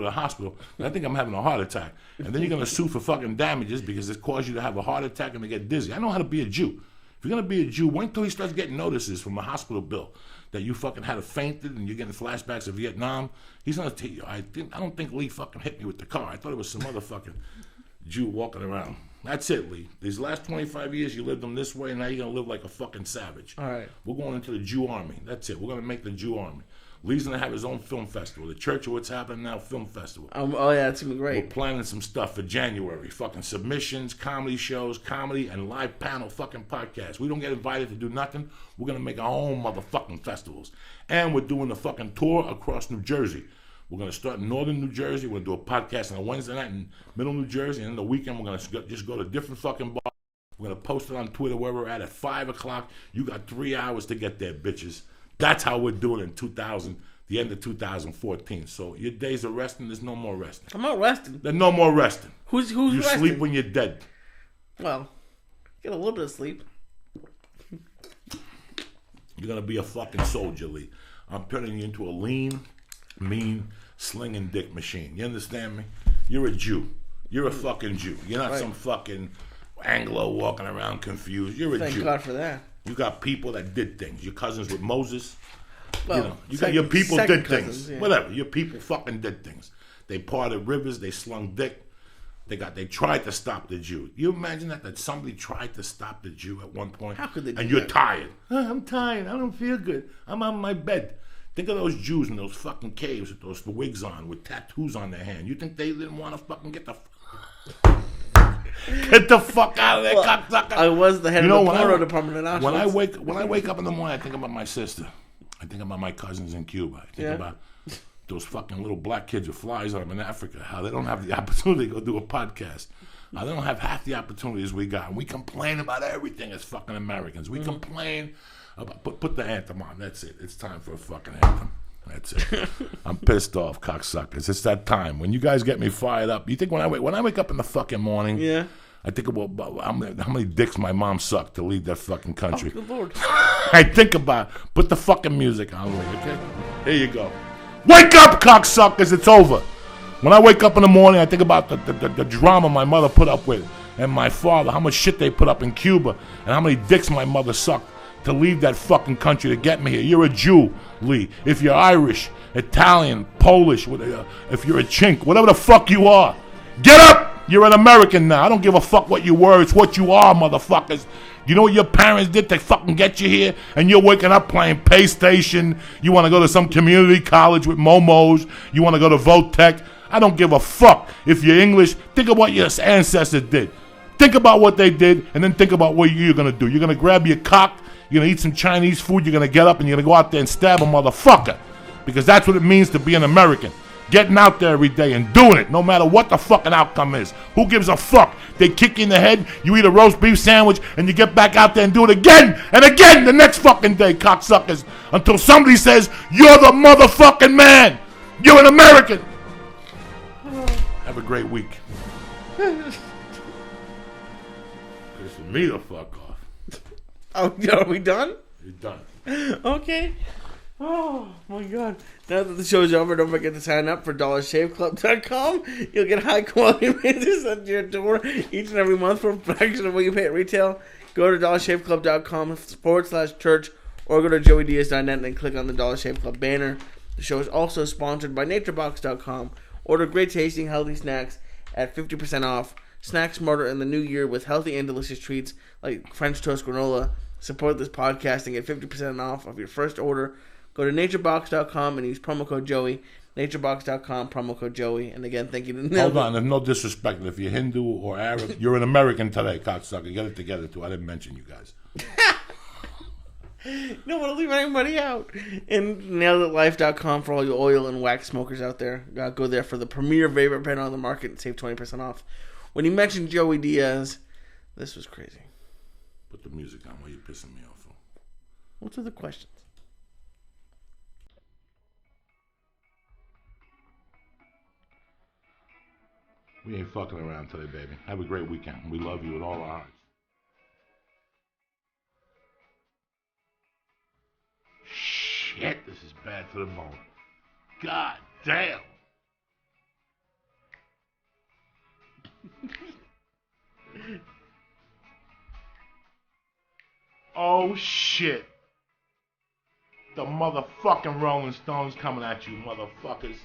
the hospital. And I think I'm having a heart attack. And then you're gonna sue for fucking damages because it caused you to have a heart attack and to get dizzy. I know how to be a Jew. If you're gonna be a Jew, wait until he starts getting notices from a hospital bill that you fucking had a fainted and you're getting flashbacks of Vietnam. He's gonna tell you. I don't think Lee fucking hit me with the car. I thought it was some other fucking Jew walking around. That's it, Lee. These last 25 years you lived them this way, and now you're gonna live like a fucking savage. All right. We're going into the Jew army. That's it. We're gonna make the Jew army. Lee's gonna have his own film festival. The Church of What's Happening Now film festival. Oh yeah, that's gonna be great. We're planning some stuff for January. Fucking submissions, comedy shows, comedy, and live panel fucking podcasts. We don't get invited to do nothing. We're gonna make our own motherfucking festivals. And we're doing the fucking tour across New Jersey. We're gonna start in northern New Jersey. We're gonna do a podcast on a Wednesday night in middle New Jersey, and then the weekend we're gonna just go to different fucking bars. We're gonna post it on Twitter where we're at 5 o'clock. You got 3 hours to get there, bitches. That's how we're doing in the end of 2014. So your days of resting, there's no more resting. I'm not resting. There's no more resting. Who's you resting? Sleep when you're dead. Well, get a little bit of sleep. You're gonna be a fucking soldier, Lee. I'm turning you into a lean, mean, slinging dick machine. You understand me? You're a Jew. You're a fucking Jew. You're not some fucking Anglo walking around confused. You're a Jew. Thank God for that. You got people that did things. Your cousins with Moses. Well, you got your people did cousins, things. Yeah. Whatever. Your people fucking did things. They parted rivers. They slung dick. They tried to stop the Jew. You imagine that somebody tried to stop the Jew at one point? How could they do And you're that? tired. I'm tired. I don't feel good. I'm on my bed. Think of those Jews in those fucking caves with those wigs on, with tattoos on their hand. You think they didn't want to fucking get the... Get the fuck out of there, cocksucker. I was the head of the porno department in Auschwitz. When I wake up in the morning, I think about my sister. I think about my cousins in Cuba. I think about those fucking little black kids with flies on them in Africa. How they don't have the opportunity to go do a podcast. How they don't have half the opportunities we got. And we complain about everything as fucking Americans. We complain about... Put the anthem on. That's it. It's time for a fucking anthem. That's it. I'm pissed off, cocksuckers. It's that time. When you guys get me fired up, you think when I wake up in the fucking morning, I think about how many dicks my mom sucked to leave that fucking country. Oh, good Lord. I think about put the fucking music on, okay? Here you go. Wake up, cocksuckers. It's over. When I wake up in the morning, I think about the drama my mother put up with and my father, how much shit they put up in Cuba, and how many dicks my mother sucked to leave that fucking country to get me here. You're a Jew, Lee. If you're Irish, Italian, Polish, if you're a chink, whatever the fuck you are, get up! You're an American now. I don't give a fuck what you were. It's what you are, motherfuckers. You know what your parents did to fucking get you here? And you're waking up playing PlayStation. You want to go to some community college with momos. You want to go to Votech. I don't give a fuck. If you're English, think of what your ancestors did. Think about what they did, and then think about what you're going to do. You're going to grab your cock. You're going to eat some Chinese food. You're going to get up, and you're going to go out there and stab a motherfucker. Because that's what it means to be an American. Getting out there every day and doing it, no matter what the fucking outcome is. Who gives a fuck? They kick you in the head, you eat a roast beef sandwich, and you get back out there and do it again and again the next fucking day, cocksuckers. Until somebody says, you're the motherfucking man. You're an American. Have a great week. Piss me the fuck off. Oh, are we done? You're done. Okay. Oh, my God. Now that the show's over, don't forget to sign up for dollarshaveclub.com. You'll get high-quality razors sent to your door each and every month for a fraction of what you pay at retail. Go to dollarshaveclub.com/church or go to joeydiaz.net and click on the Dollar Shave Club banner. The show is also sponsored by naturebox.com. Order great tasting, healthy snacks at 50% off. Snack smarter in the new year with healthy and delicious treats like French toast granola. Support this podcast and get 50% off of your first order. Go to naturebox.com and use promo code Joey. Naturebox.com, promo code Joey. And again, thank you to Hold on, there's no disrespect. If you're Hindu or Arab, you're an American today, cocksucker. Get it together, too. I didn't mention you guys. Don't want to leave anybody out. And naileditlife.com for all you oil and wax smokers out there. Go there for the premier vapor pen on the market and save 20% off. When you mentioned Joey Diaz, this was crazy. Put the music on while you're pissing me off. What's with the questions? We ain't fucking around today, baby. Have a great weekend. We love you with all our hearts. Shit, this is bad to the bone. God damn. Oh shit. The motherfucking Rolling Stones coming at you, motherfuckers.